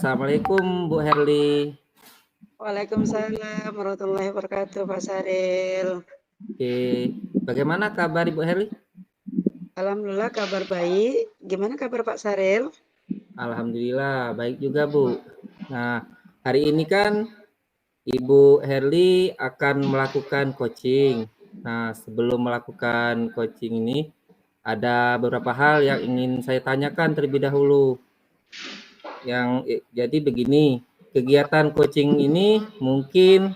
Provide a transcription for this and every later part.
Assalamualaikum Bu Herli. Waalaikumsalam warahmatullahi wabarakatuh, Pak Saril. Oke, bagaimana kabar Ibu Herli? Alhamdulillah kabar baik. Gimana kabar Pak Saril? Alhamdulillah baik juga Bu. Nah, hari ini kan Ibu Herli akan melakukan coaching. Nah, sebelum melakukan coaching ini, ada beberapa hal yang ingin saya tanyakan terlebih dahulu. Jadi begini, kegiatan coaching ini mungkin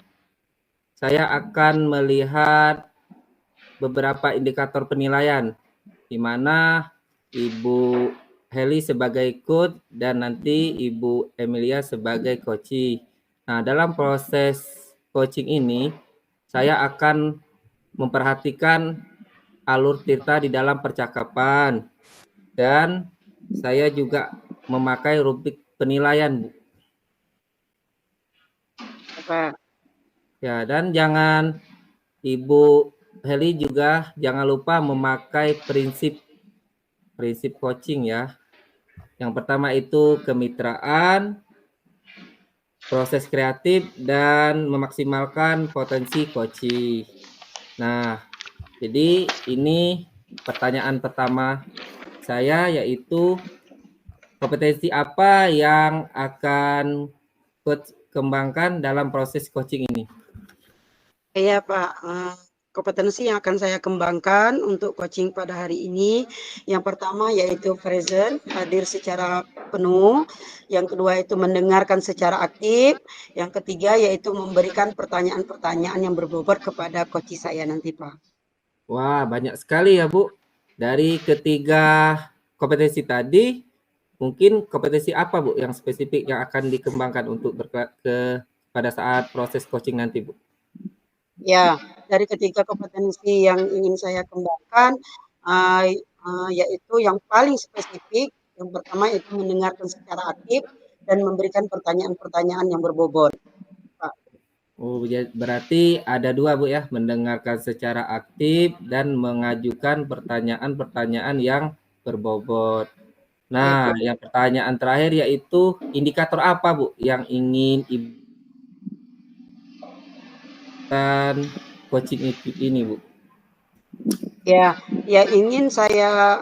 saya akan melihat beberapa indikator penilaian, di mana Ibu Heli sebagai coach dan nanti Ibu Emilia sebagai coachee. Nah, dalam proses coaching ini, saya akan memperhatikan alur Tirta di dalam percakapan, dan saya juga memakai rubrik penilaian, Bu. Pak. Ya, dan jangan Ibu Heli juga jangan lupa memakai prinsip coaching ya. Yang pertama itu kemitraan, proses kreatif, dan memaksimalkan potensi coaching. Nah, jadi ini pertanyaan pertama saya, yaitu kompetensi apa yang akan coach kembangkan dalam proses coaching ini? Iya Pak, kompetensi yang akan saya kembangkan untuk coaching pada hari ini, yang pertama yaitu present, hadir secara penuh, yang kedua itu mendengarkan secara aktif, yang ketiga yaitu memberikan pertanyaan-pertanyaan yang berbobot kepada coach saya nanti Pak. Wah, banyak sekali ya Bu. Dari ketiga kompetensi tadi, mungkin kompetensi apa Bu yang spesifik yang akan dikembangkan untuk pada saat proses coaching nanti Bu? Ya, dari ketiga kompetensi yang ingin saya kembangkan, yaitu yang paling spesifik, yang pertama itu mendengarkan secara aktif dan memberikan pertanyaan-pertanyaan yang berbobot. Pak. Oh, berarti ada dua Bu ya, mendengarkan secara aktif dan mengajukan pertanyaan-pertanyaan yang berbobot. Nah, yang pertanyaan terakhir yaitu indikator apa Bu yang ingin Ibu coaching ini Bu? Ya, ingin saya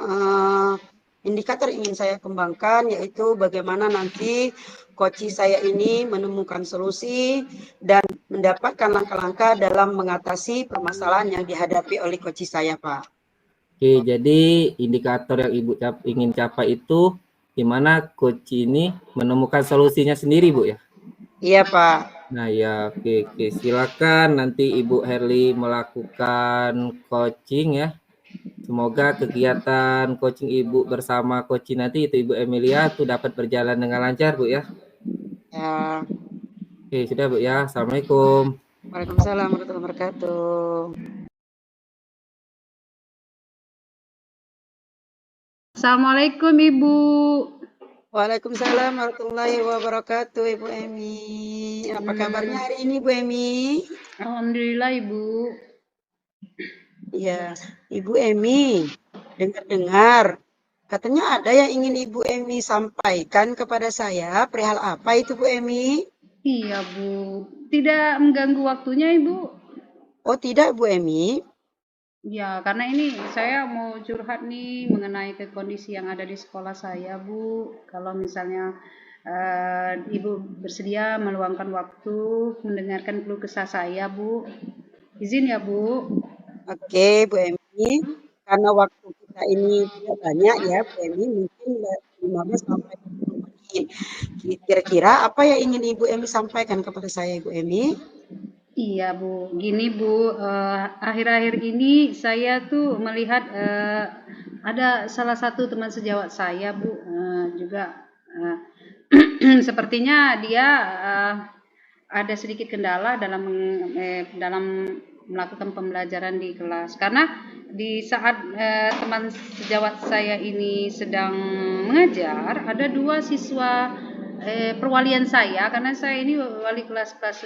indikator ingin saya kembangkan yaitu bagaimana nanti coach saya ini menemukan solusi dan mendapatkan langkah-langkah dalam mengatasi permasalahan yang dihadapi oleh coach saya, Pak. Oke, jadi indikator yang Ibu ingin capai itu di mana coach ini menemukan solusinya sendiri, Bu ya? Iya, Pak. Nah ya, oke. Silakan nanti Ibu Herli melakukan coaching ya. Semoga kegiatan coaching Ibu bersama coach nanti itu Ibu Emilia tuh dapat berjalan dengan lancar, Bu ya. Ya. Oke, sudah Bu ya. Assalamualaikum. Waalaikumsalam warahmatullahi wabarakatuh. Assalamualaikum Ibu. Waalaikumsalam warahmatullahi wabarakatuh, Ibu Emi. Apa kabarnya hari ini, Bu Emi? Alhamdulillah Ibu. Ya, Ibu Emi, dengar-dengar katanya ada yang ingin Ibu Emi sampaikan kepada saya. Perihal apa itu, Bu Emi? Iya Bu, tidak mengganggu waktunya Ibu? Oh tidak, Bu Emi. Ya, karena ini saya mau curhat nih mengenai kondisi yang ada di sekolah saya Bu. Kalau misalnya Ibu bersedia meluangkan waktu mendengarkan keluh kesah saya Bu. Izin ya Bu. Oke, Bu Emi. Karena waktu kita ini tidak banyak ya, Bu Emi, mungkin 15 sampai 20 menit. Kira-kira apa yang ingin Ibu Emi sampaikan kepada saya, Ibu Emi? Iya Bu, gini Bu, akhir-akhir ini saya tuh melihat ada salah satu teman sejawat saya Bu, juga sepertinya dia ada sedikit kendala dalam melakukan pembelajaran di kelas, karena di saat teman sejawat saya ini sedang mengajar, ada dua siswa perwalian saya, karena saya ini wali kelas 5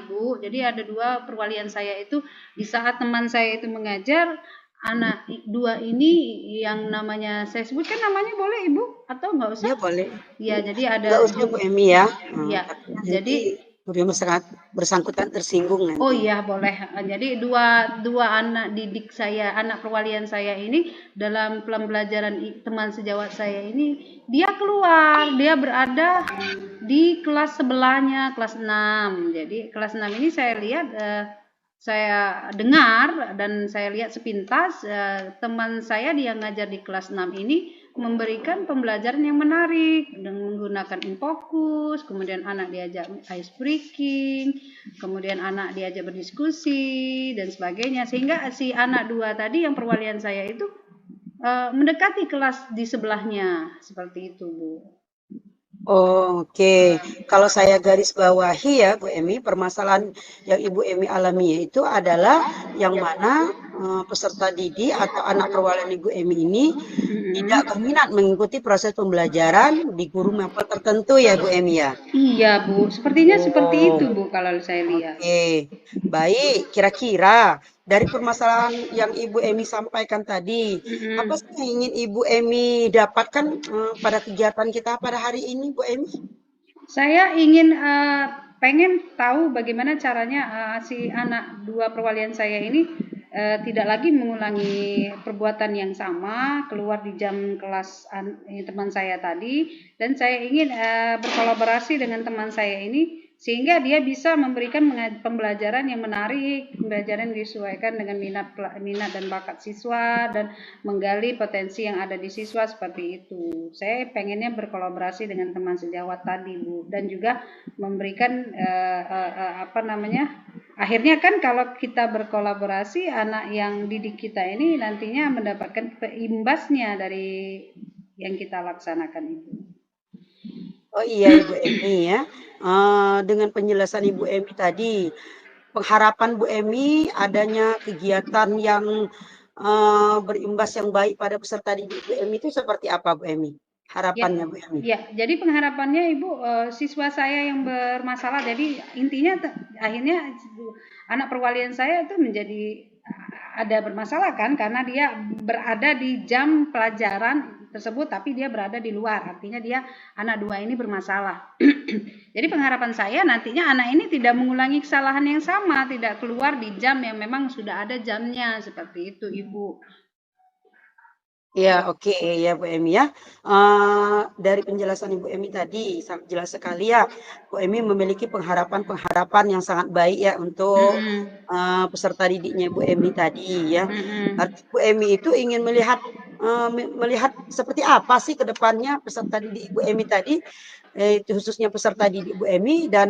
Ibu, jadi ada dua perwalian saya itu di saat teman saya itu mengajar, anak dua ini yang namanya saya sebutkan namanya boleh Ibu atau nggak usah? Ya boleh. Ya, jadi Nggak ada usah Bu Emi ya. ya, Tapi nanti jadi bersangkutan tersinggung nanti. oh iya boleh. Jadi dua anak didik saya, anak perwalian saya ini dalam pembelajaran teman sejawat saya ini dia keluar, dia berada di kelas sebelahnya, kelas 6. Jadi kelas 6 ini saya lihat saya dengar dan saya lihat sepintas teman saya dia ngajar di kelas 6 ini memberikan pembelajaran yang menarik dengan menggunakan infokus, kemudian anak diajak ice breaking, kemudian anak diajak berdiskusi dan sebagainya, sehingga si anak dua tadi yang perwalian saya itu mendekati kelas di sebelahnya seperti itu Bu. Oh, oke. Kalau saya garis bawahi ya Bu Emi, permasalahan yang Ibu Emi alami itu adalah yang mana peserta didik atau anak perwalian Ibu Emi ini tidak berminat mengikuti proses pembelajaran di guru mapel tertentu ya Bu Emi ya. Iya Bu, sepertinya seperti itu Bu kalau saya lihat. Oke, baik. Kira-kira dari permasalahan yang Ibu Emi sampaikan tadi, apa sih yang ingin Ibu Emi dapatkan pada kegiatan kita pada hari ini, Bu Emi? Saya ingin pengen tahu bagaimana caranya si anak dua perwalian saya ini tidak lagi mengulangi perbuatan yang sama, keluar di jam kelas teman saya tadi, dan saya ingin berkolaborasi dengan teman saya ini sehingga dia bisa memberikan pembelajaran yang menarik, pembelajaran yang disesuaikan dengan minat dan bakat siswa dan menggali potensi yang ada di siswa seperti itu. Saya pengennya berkolaborasi dengan teman sejawat tadi Bu, dan juga memberikan akhirnya kan kalau kita berkolaborasi anak yang didik kita ini nantinya mendapatkan imbasnya dari yang kita laksanakan itu. Oh iya Ibu Emi ya, dengan penjelasan Ibu Emi tadi, pengharapan Bu Emi adanya kegiatan yang berimbas yang baik pada peserta didik Bu Emi itu seperti apa Bu Emi? Harapannya Bu Emi? Ya, jadi pengharapannya Ibu siswa saya yang bermasalah, jadi intinya akhirnya anak perwalian saya itu menjadi ada bermasalah kan karena dia berada di jam pelajaran tersebut tapi dia berada di luar, artinya dia anak dua ini bermasalah. Jadi pengharapan saya nantinya anak ini tidak mengulangi kesalahan yang sama, tidak keluar di jam yang memang sudah ada jamnya, seperti itu Ibu. Ya, oke ya Bu Emi ya. Dari penjelasan Ibu Emi tadi sangat jelas sekali ya. Bu Emi memiliki pengharapan-pengharapan yang sangat baik ya untuk peserta didiknya Bu Emi tadi ya. Arti Bu Emi itu ingin melihat seperti apa sih ke depannya peserta didik Bu Emi tadi, itu khususnya peserta didik Bu Emi dan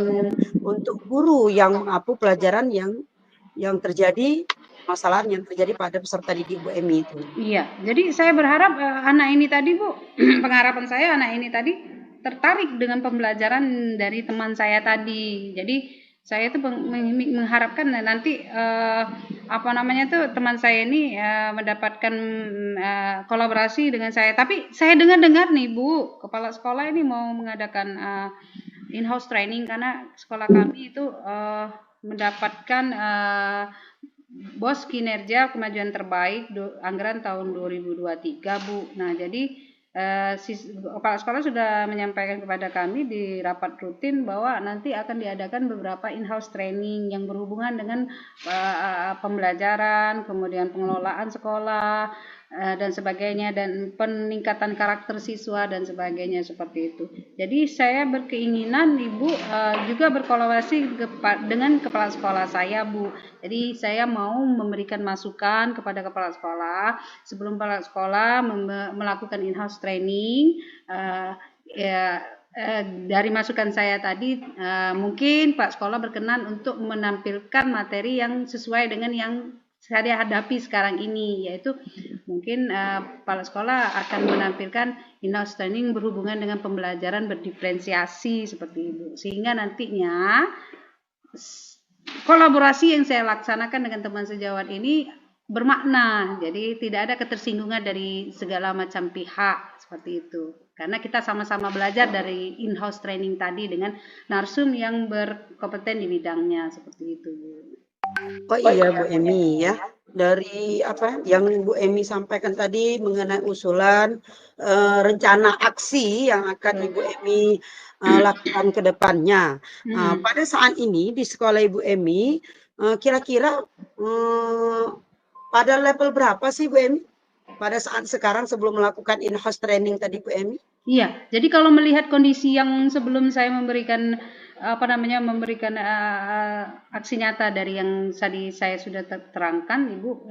untuk guru yang mengapu pelajaran yang terjadi permasalahan yang terjadi pada peserta didik Bu Emi itu. Iya, jadi saya berharap anak ini tadi Bu, pengharapan saya anak ini tadi tertarik dengan pembelajaran dari teman saya tadi. Jadi saya itu mengharapkan nanti teman saya ini mendapatkan kolaborasi dengan saya. Tapi saya dengar nih Bu, kepala sekolah ini mau mengadakan in-house training karena sekolah kami itu mendapatkan BOS kinerja kemajuan terbaik anggaran tahun 2023 Bu. Nah jadi kepala sekolah sudah menyampaikan kepada kami di rapat rutin bahwa nanti akan diadakan beberapa in-house training yang berhubungan dengan pembelajaran, kemudian pengelolaan sekolah dan sebagainya, dan peningkatan karakter siswa dan sebagainya seperti itu. Jadi saya berkeinginan Ibu juga berkolaborasi dengan kepala sekolah saya Bu. Jadi saya mau memberikan masukan kepada kepala sekolah sebelum kepala sekolah melakukan in-house training. Dari masukan saya tadi mungkin Pak Sekolah berkenan untuk menampilkan materi yang sesuai dengan yang saya hadapi sekarang ini, yaitu mungkin kepala sekolah akan menampilkan in-house training berhubungan dengan pembelajaran berdiferensiasi seperti itu, sehingga nantinya kolaborasi yang saya laksanakan dengan teman sejawat ini bermakna, jadi tidak ada ketersinggungan dari segala macam pihak seperti itu. Karena kita sama-sama belajar dari in-house training tadi dengan narsum yang berkompeten di bidangnya seperti itu. Oh iya Bu Emi ya. dari apa yang Bu Emi sampaikan tadi mengenai usulan rencana aksi yang akan Ibu Emi lakukan ke depannya. Pada saat ini di sekolah Ibu Emi kira-kira pada level berapa sih Bu Emi? Pada saat sekarang sebelum melakukan in-house training tadi Bu Emi? Iya, jadi kalau melihat kondisi yang sebelum saya memberikan memberikan aksi nyata dari yang tadi saya sudah terangkan, Ibu,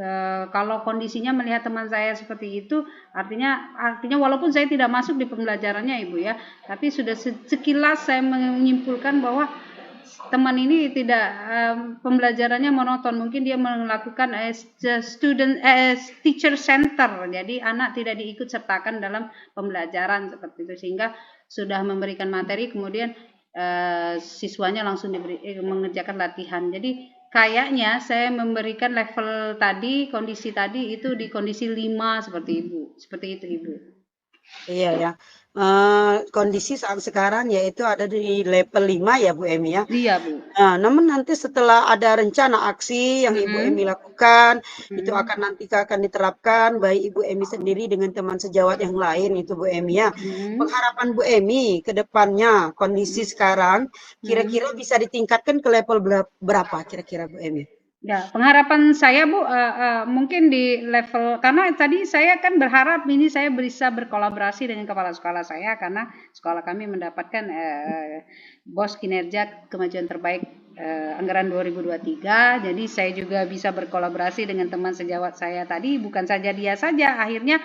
kalau kondisinya melihat teman saya seperti itu, artinya walaupun saya tidak masuk di pembelajarannya, Ibu ya, tapi sudah sekilas saya menyimpulkan bahwa teman ini tidak pembelajarannya monoton, mungkin dia melakukan teacher center, jadi anak tidak diikut sertakan dalam pembelajaran seperti itu, sehingga sudah memberikan materi kemudian siswanya langsung mengerjakan latihan. Jadi kayaknya saya memberikan level tadi, kondisi tadi itu di kondisi 5 seperti itu Ibu. Iya ya. Kondisi saat sekarang yaitu ada di level 5 ya Bu Emi ya. Iya Bu. Namun nanti setelah ada rencana aksi yang Ibu Emi lakukan, itu akan diterapkan baik Ibu Emi sendiri dengan teman sejawat yang lain itu Bu Emi ya. Pengharapan Bu Emi ke depannya kondisi sekarang kira-kira bisa ditingkatkan ke level berapa kira-kira Bu Emi? Ya, pengharapan saya Bu, mungkin di level, karena tadi saya kan berharap ini saya bisa berkolaborasi dengan kepala sekolah saya, karena sekolah kami mendapatkan BOS kinerja kemajuan terbaik anggaran 2023, jadi saya juga bisa berkolaborasi dengan teman sejawat saya tadi, bukan saja dia saja, akhirnya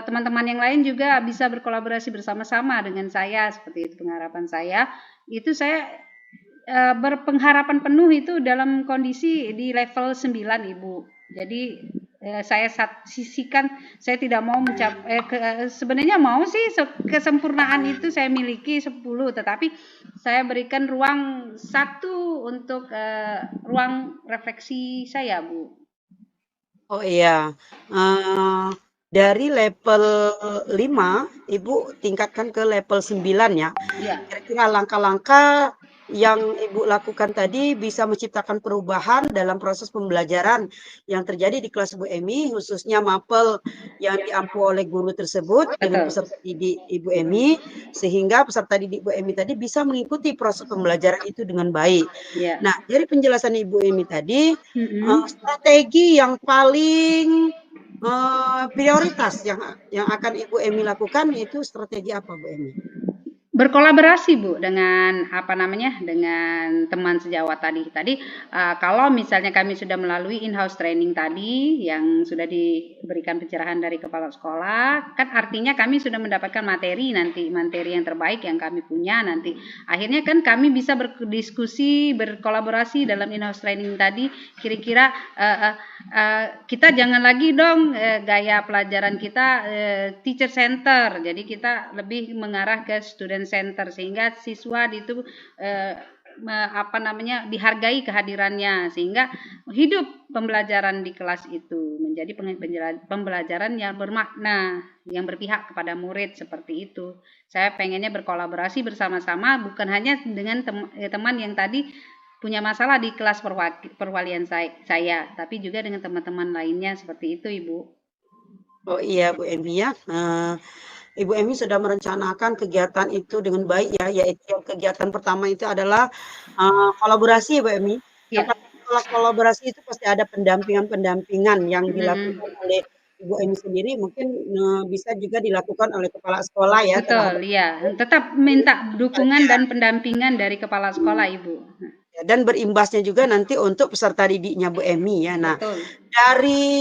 teman-teman yang lain juga bisa berkolaborasi bersama-sama dengan saya, seperti itu pengharapan saya. Itu saya berpengharapan penuh itu dalam kondisi di level 9 Ibu. Jadi saya sisihkan, saya tidak mau sebenarnya mau sih kesempurnaan itu saya miliki 10, tetapi saya berikan ruang 1 untuk ruang refleksi saya Bu. Oh iya, dari level 5 Ibu tingkatkan ke level 9 ya. Iya. Kira-kira langkah-langkah yang Ibu lakukan tadi bisa menciptakan perubahan dalam proses pembelajaran yang terjadi di kelas Bu Emi, khususnya mapel yang diampu oleh guru tersebut dengan peserta didik Ibu Emi, sehingga peserta didik Bu Emi tadi bisa mengikuti proses pembelajaran itu dengan baik. Ya. Nah, dari penjelasan Ibu Emi tadi, strategi yang paling prioritas yang akan Ibu Emi lakukan itu strategi apa Bu Emi? Berkolaborasi Bu dengan dengan teman sejawat tadi kalau misalnya kami sudah melalui in-house training tadi yang sudah diberikan pencerahan dari kepala sekolah, kan artinya kami sudah mendapatkan materi yang terbaik yang kami punya nanti. Akhirnya kan kami bisa berdiskusi, berkolaborasi dalam in-house training tadi, kira-kira kita jangan lagi dong gaya pelajaran kita teacher center, jadi kita lebih mengarah ke student center sehingga siswa itu dihargai kehadirannya sehingga hidup pembelajaran di kelas itu menjadi pembelajaran yang bermakna, yang berpihak kepada murid seperti itu. Saya pengennya berkolaborasi bersama-sama, bukan hanya dengan teman yang tadi punya masalah di kelas perwalian saya, tapi juga dengan teman-teman lainnya seperti itu Ibu. Oh iya Bu Emi ya. Ibu Emi sudah merencanakan kegiatan itu dengan baik ya, yaitu kegiatan pertama itu adalah kolaborasi Bu Emi. Ya. Setelah kolaborasi itu pasti ada pendampingan yang dilakukan oleh Ibu Emi sendiri, mungkin bisa juga dilakukan oleh kepala sekolah ya. Betul, iya. Tetap minta dukungan dan pendampingan dari kepala sekolah Ibu. Dan berimbasnya juga nanti untuk peserta didiknya Bu Emi ya. Nah, betul. Dari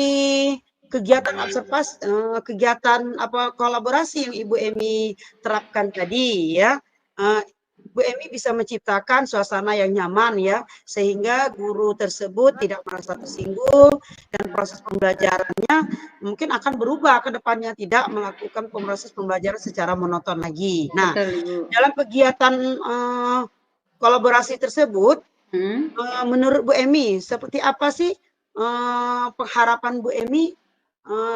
kegiatan observasi, kegiatan kolaborasi yang Ibu Emi terapkan tadi ya, Bu Emi bisa menciptakan suasana yang nyaman ya, sehingga guru tersebut tidak merasa tersinggung dan proses pembelajarannya mungkin akan berubah ke depannya, tidak melakukan proses pembelajaran secara monoton lagi. Nah, dalam kegiatan kolaborasi tersebut, menurut Bu Emi seperti apa sih pengharapan Bu Emi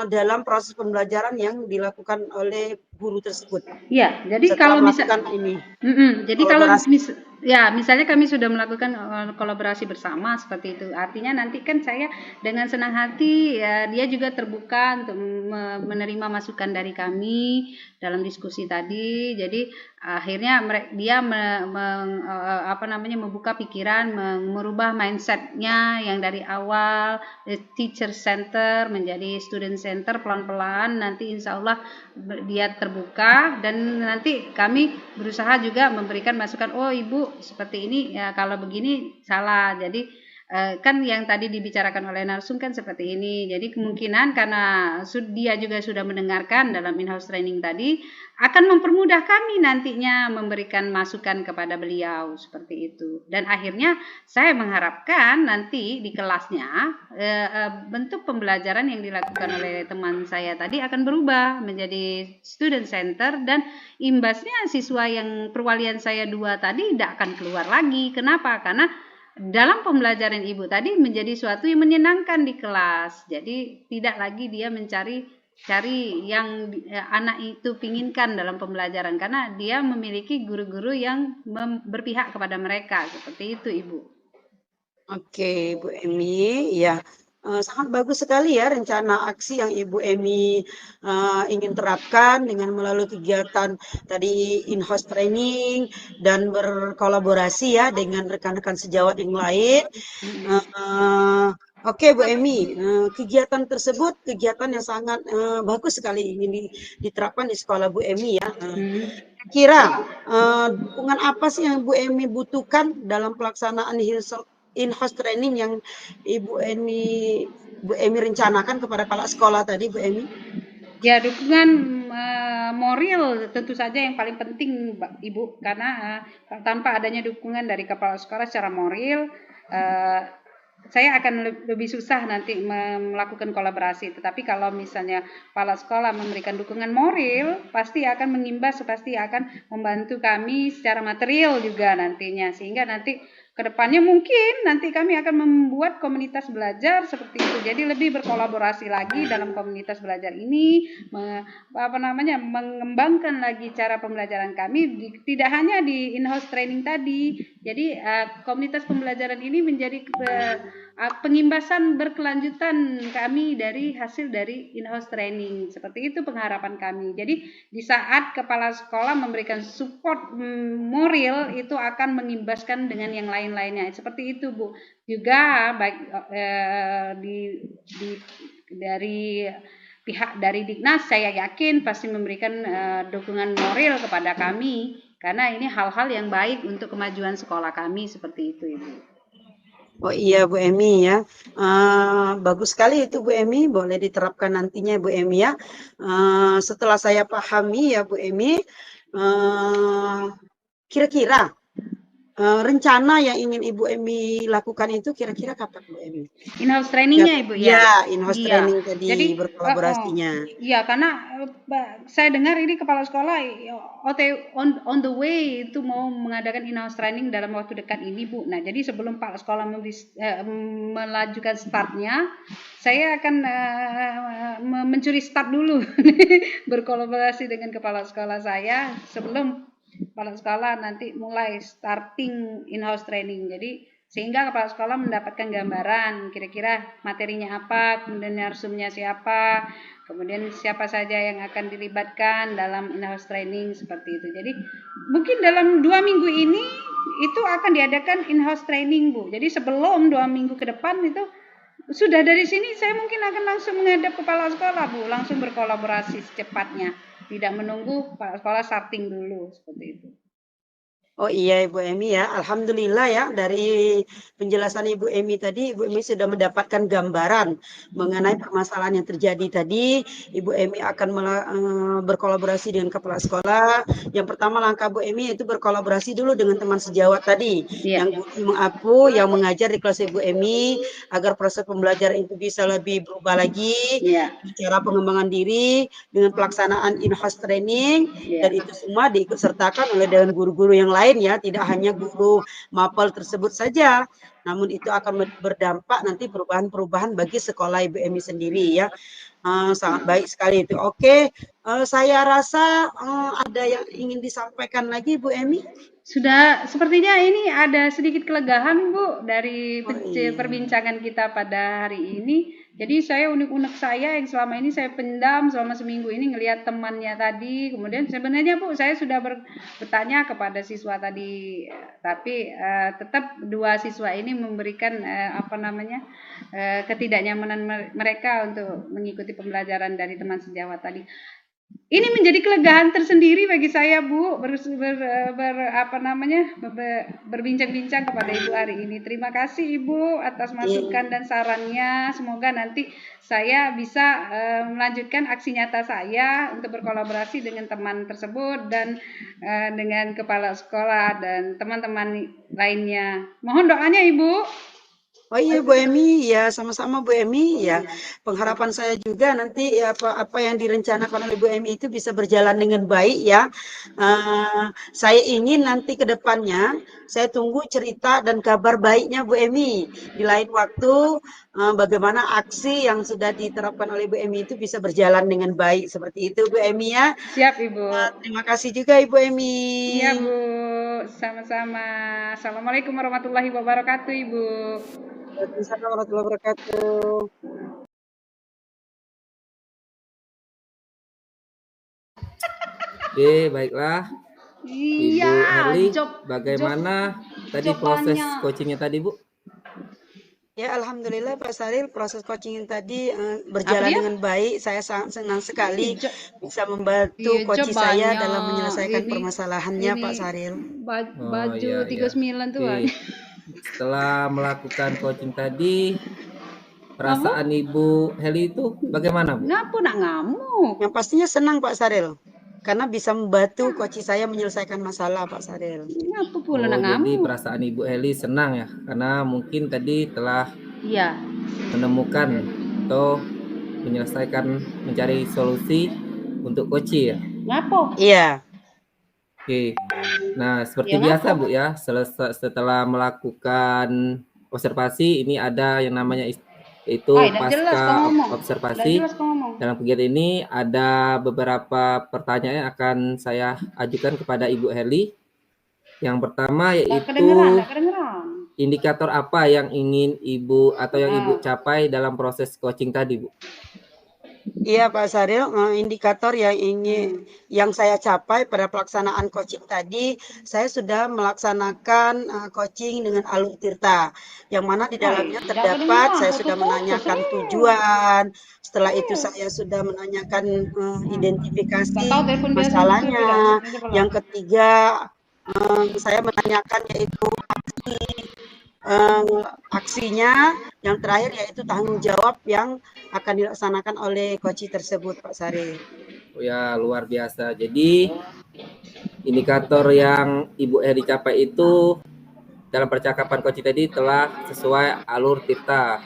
dalam proses pembelajaran yang dilakukan oleh guru tersebut? Iya, jadi kalau misalkan ini, jadi kalau Ya, misalnya kami sudah melakukan kolaborasi bersama seperti itu. Artinya nanti kan saya dengan senang hati ya, dia juga terbuka untuk menerima masukan dari kami dalam diskusi tadi. Jadi akhirnya dia membuka pikiran, merubah mindsetnya yang dari awal teacher center menjadi student center pelan-pelan. Nanti insya Allah dia terbuka dan nanti kami berusaha juga memberikan masukan. Oh ibu seperti ini ya, kalau begini salah. Jadi kan yang tadi dibicarakan oleh narsum kan seperti ini. Jadi kemungkinan karena dia juga sudah mendengarkan dalam in-house training tadi akan mempermudah kami nantinya memberikan masukan kepada beliau seperti itu. Dan akhirnya saya mengharapkan nanti di kelasnya bentuk pembelajaran yang dilakukan oleh teman saya tadi akan berubah menjadi student center dan imbasnya siswa yang perwalian saya 2 tadi tidak akan keluar lagi. Kenapa? Karena dalam pembelajaran ibu tadi menjadi suatu yang menyenangkan di kelas. Jadi tidak lagi dia mencari yang anak itu pinginkan dalam pembelajaran karena dia memiliki guru-guru yang berpihak kepada mereka. Seperti itu ibu. Oke, Bu Emi, ya. Sangat bagus sekali ya rencana aksi yang Ibu Emi ingin terapkan dengan melalui kegiatan tadi in-house training dan berkolaborasi ya dengan rekan-rekan sejawat yang lain. Oke Bu Emi, kegiatan tersebut kegiatan yang sangat bagus sekali ingin diterapkan di sekolah Bu Emi ya. Kira dukungan apa sih yang Bu Emi butuhkan dalam pelaksanaan in-house training yang Bu Emi rencanakan kepada kepala sekolah tadi, Bu Emi? Ya, dukungan moral tentu saja yang paling penting, Ibu, karena tanpa adanya dukungan dari kepala sekolah secara moral, saya akan lebih susah nanti melakukan kolaborasi. Tetapi kalau misalnya kepala sekolah memberikan dukungan moral, pasti akan mengimbas, pasti akan membantu kami secara material juga nantinya, sehingga nanti kedepannya mungkin nanti kami akan membuat komunitas belajar seperti itu. Jadi lebih berkolaborasi lagi dalam komunitas belajar ini, mengembangkan lagi cara pembelajaran kami, tidak hanya di in-house training tadi. Jadi komunitas pembelajaran ini menjadi pengimbasan berkelanjutan kami dari hasil dari in-house training. Seperti itu pengharapan kami. Jadi di saat kepala sekolah memberikan support moral itu akan mengimbaskan dengan yang lain-lainnya. Seperti itu Bu. Juga baik dari pihak dari Dignas saya yakin pasti memberikan dukungan moral kepada kami karena ini hal-hal yang baik untuk kemajuan sekolah kami seperti itu Ibu. Oh iya Bu Emi ya, bagus sekali itu Bu Emi, boleh diterapkan nantinya Bu Emi ya. Setelah saya pahami ya Bu Emi, kira-kira rencana yang ingin Ibu Emi lakukan itu kira-kira kapan Bu Emi? In-house trainingnya Ibu ya? Ya, in-house training tadi. Jadi, berkolaborasinya. Iya, karena saya dengar ini kepala sekolah on the way itu mau mengadakan in-house training dalam waktu dekat ini Bu. Nah, jadi sebelum Pak sekolah melajukan startnya, saya akan mencuri start dulu berkolaborasi dengan kepala sekolah saya sebelum kepala sekolah nanti mulai starting in-house training. Jadi sehingga kepala sekolah mendapatkan gambaran kira-kira materinya apa, kemudian narsumnya siapa, kemudian siapa saja yang akan dilibatkan dalam in-house training seperti itu. Jadi mungkin dalam 2 minggu ini itu akan diadakan in-house training Bu. Jadi sebelum 2 minggu ke depan itu sudah dari sini saya mungkin akan langsung menghadap kepala sekolah Bu, langsung berkolaborasi secepatnya. Tidak menunggu kepala sekolah starting dulu seperti itu. Oh iya Ibu Emi ya, alhamdulillah ya dari penjelasan Ibu Emi tadi, Ibu Emi sudah mendapatkan gambaran mengenai permasalahan yang terjadi tadi. Ibu Emi akan berkolaborasi dengan kepala sekolah. Yang pertama langkah Bu Emi itu berkolaborasi dulu dengan teman sejawat tadi, yang mengapu, yang mengajar di kelas Ibu Emi, agar proses pembelajaran itu bisa lebih berubah lagi, cara pengembangan diri dengan pelaksanaan in-house training, dan itu semua diikutsertakan oleh dengan guru-guru yang lain ya, tidak hanya guru mapel tersebut saja, namun itu akan berdampak nanti perubahan-perubahan bagi sekolah Ibu Emi sendiri ya. Sangat baik sekali itu. Oke, Saya rasa ada yang ingin disampaikan lagi, Bu Emi? Sudah, sepertinya ini ada sedikit kelegahan, Bu, dari Iya. perbincangan kita pada hari ini. Jadi saya unek-unek saya yang selama ini saya pendam selama seminggu ini ngelihat temannya tadi. Kemudian sebenarnya, Bu, saya sudah bertanya kepada siswa tadi, tapi tetap dua siswa ini memberikan ketidaknyamanan mereka untuk mengikuti pembelajaran dari teman sejawat tadi. Ini menjadi kelegaan tersendiri bagi saya, Bu, berbincang-bincang kepada Ibu hari ini. Terima kasih Ibu atas masukan dan sarannya. Semoga nanti saya bisa melanjutkan aksi nyata saya untuk berkolaborasi dengan teman tersebut dan dengan kepala sekolah dan teman-teman lainnya. Mohon doanya Ibu. Oh iya Bu Emi, ya sama-sama Bu Emi, ya pengharapan saya juga nanti ya, apa yang direncanakan oleh Bu Emi itu bisa berjalan dengan baik ya. Saya ingin nanti ke depannya, saya tunggu cerita dan kabar baiknya Bu Emi. Di lain waktu, bagaimana aksi yang sudah diterapkan oleh Bu Emi itu bisa berjalan dengan baik. Seperti itu Bu Emi ya. Siap Ibu. Terima kasih juga Ibu Emi. Iya Bu, sama-sama. Assalamualaikum warahmatullahi wabarakatuh Ibu. Waalaikumsalam warahmatullahi wabarakatuh. Oke, baiklah. Ibu Iya, Herli, job bagaimana tadi proses jawabannya. coachingnya tadi, Bu? Ya, alhamdulillah Pak Saril, proses coaching tadi berjalan dengan baik. Saya sangat senang sekali bisa membantu coach saya dalam menyelesaikan permasalahannya, Pak Saril. Baju 39 tuh. Oke. Setelah melakukan coaching tadi, perasaan Ibu Heli itu bagaimana, Bu? Ngapa nak ngamuk? Yang pastinya senang Pak Saril, karena bisa membantu coach saya menyelesaikan masalah Pak Saril. Ngapa pula nak Jadi ngamuk? perasaan Ibu Heli senang ya, karena mungkin tadi telah menemukan atau mencari solusi untuk coach ya. Ngapa? Iya. Oke. Nah, seperti biasa Bu ya, setelah melakukan observasi ini ada yang namanya itu pasca observasi. Dalam kegiatan ini ada beberapa pertanyaan yang akan saya ajukan kepada Ibu Heli. Yang pertama yaitu indikator apa yang ingin Ibu atau yang Ibu capai dalam proses coaching tadi, Bu? Iya Pak Saril, indikator yang saya capai pada pelaksanaan coaching tadi, saya sudah melaksanakan coaching dengan alur tirta, yang mana di dalamnya terdapat saya sudah menanyakan tujuan, setelah itu saya sudah menanyakan identifikasi masalahnya, yang ketiga saya menanyakan yaitu aksinya, yang terakhir yaitu tanggung jawab yang akan dilaksanakan oleh coach tersebut, Pak Sari. Oh ya, luar biasa. Jadi indikator yang Ibu Heri capai itu dalam percakapan coach tadi telah sesuai alur tirta.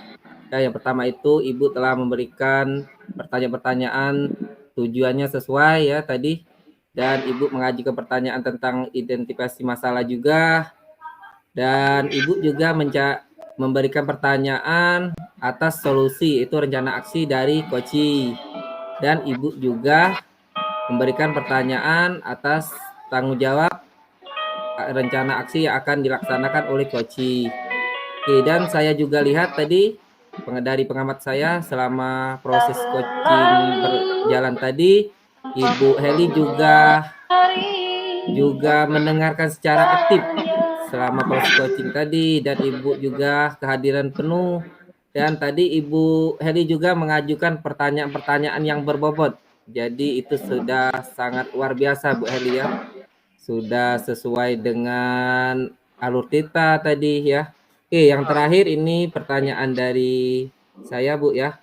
Ya, yang pertama itu Ibu telah memberikan pertanyaan-pertanyaan tujuannya sesuai ya tadi, dan Ibu mengajukan pertanyaan tentang identifikasi masalah juga, dan Ibu juga memberikan pertanyaan atas solusi, itu rencana aksi dari coach, dan Ibu juga memberikan pertanyaan atas tanggung jawab rencana aksi yang akan dilaksanakan oleh coach. Oke, dan saya juga lihat tadi dari pengamat saya selama proses coaching berjalan tadi, Ibu Heli juga mendengarkan secara aktif selama proses coaching tadi, dan Ibu juga kehadiran penuh, dan tadi Ibu Heli juga mengajukan pertanyaan-pertanyaan yang berbobot. Jadi itu sudah sangat luar biasa Bu Heli ya, sudah sesuai dengan alur tirta tadi ya. Oke, yang terakhir ini pertanyaan dari saya Bu ya.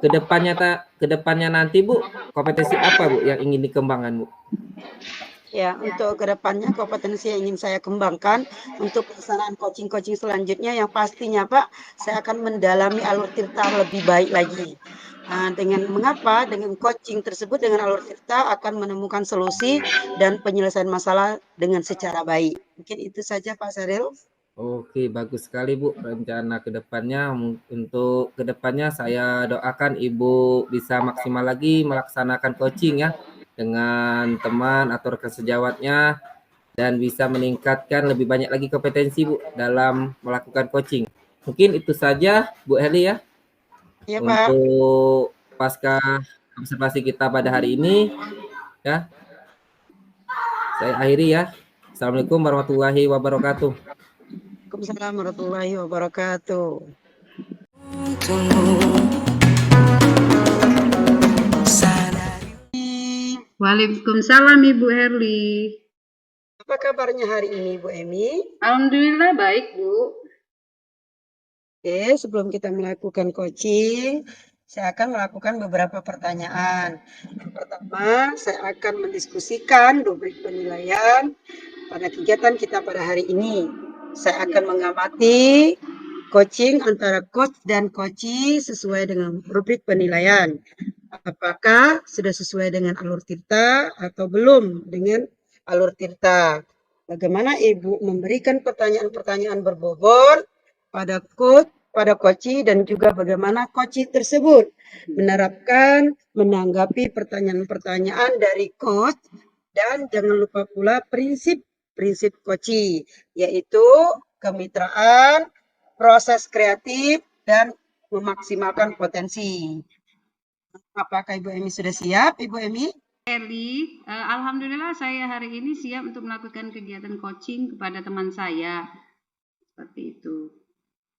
Kedepannya nanti Bu, kompetensi apa Bu yang ingin dikembangkan Bu? Ya, untuk kedepannya kompetensi yang ingin saya kembangkan untuk pelaksanaan coaching selanjutnya yang pastinya Pak, saya akan mendalami alur tirta lebih baik lagi. Dengan coaching tersebut dengan alur tirta akan menemukan solusi dan penyelesaian masalah dengan secara baik. Mungkin itu saja Pak Saril. Oke, bagus sekali Bu rencana ke depannya. Untuk ke depannya saya doakan Ibu bisa maksimal lagi melaksanakan coaching ya dengan teman atau rekan sejawatnya dan bisa meningkatkan lebih banyak lagi kompetensi Bu dalam melakukan coaching. Mungkin itu saja Bu Heli ya Iya Pak. untuk pasca observasi kita pada hari ini ya. Saya akhiri ya. Assalamualaikum warahmatullahi wabarakatuh. Waalaikumsalam warahmatullahi wabarakatuh. Waalaikumsalam Ibu Herli. Apa kabarnya hari ini Bu Emi? Alhamdulillah baik Bu. Oke, sebelum kita melakukan coaching, saya akan melakukan beberapa pertanyaan. Yang pertama, saya akan mendiskusikan rubrik penilaian pada kegiatan kita pada hari ini. Saya akan mengamati coaching antara coach dan coachee sesuai dengan rubrik penilaian. Apakah sudah sesuai dengan alur Tirta atau belum dengan alur Tirta? Bagaimana Ibu memberikan pertanyaan-pertanyaan berbobot pada coach, pada coachee, dan juga bagaimana coachee tersebut menerapkan, menanggapi pertanyaan-pertanyaan dari coach, dan jangan lupa pula prinsip coachee, yaitu kemitraan, proses kreatif, dan memaksimalkan potensi. Apakah Ibu Emi sudah siap, Ibu Emi? Herli, alhamdulillah saya hari ini siap untuk melakukan kegiatan coaching kepada teman saya. Seperti itu.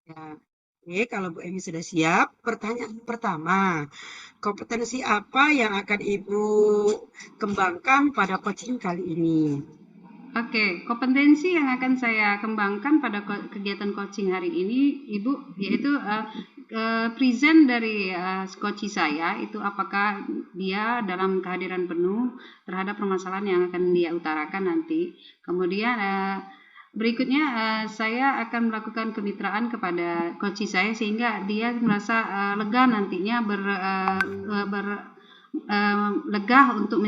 Ya. Oke, kalau Bu Emi sudah siap, pertanyaan pertama, kompetensi apa yang akan Ibu kembangkan pada coaching kali ini? Oke, kompetensi yang akan saya kembangkan pada kegiatan coaching hari ini, Ibu, yaitu present dari coachee saya itu apakah dia dalam kehadiran penuh terhadap permasalahan yang akan dia utarakan nanti. Kemudian berikutnya saya akan melakukan kemitraan kepada coachee saya sehingga dia merasa lega nantinya lega untuk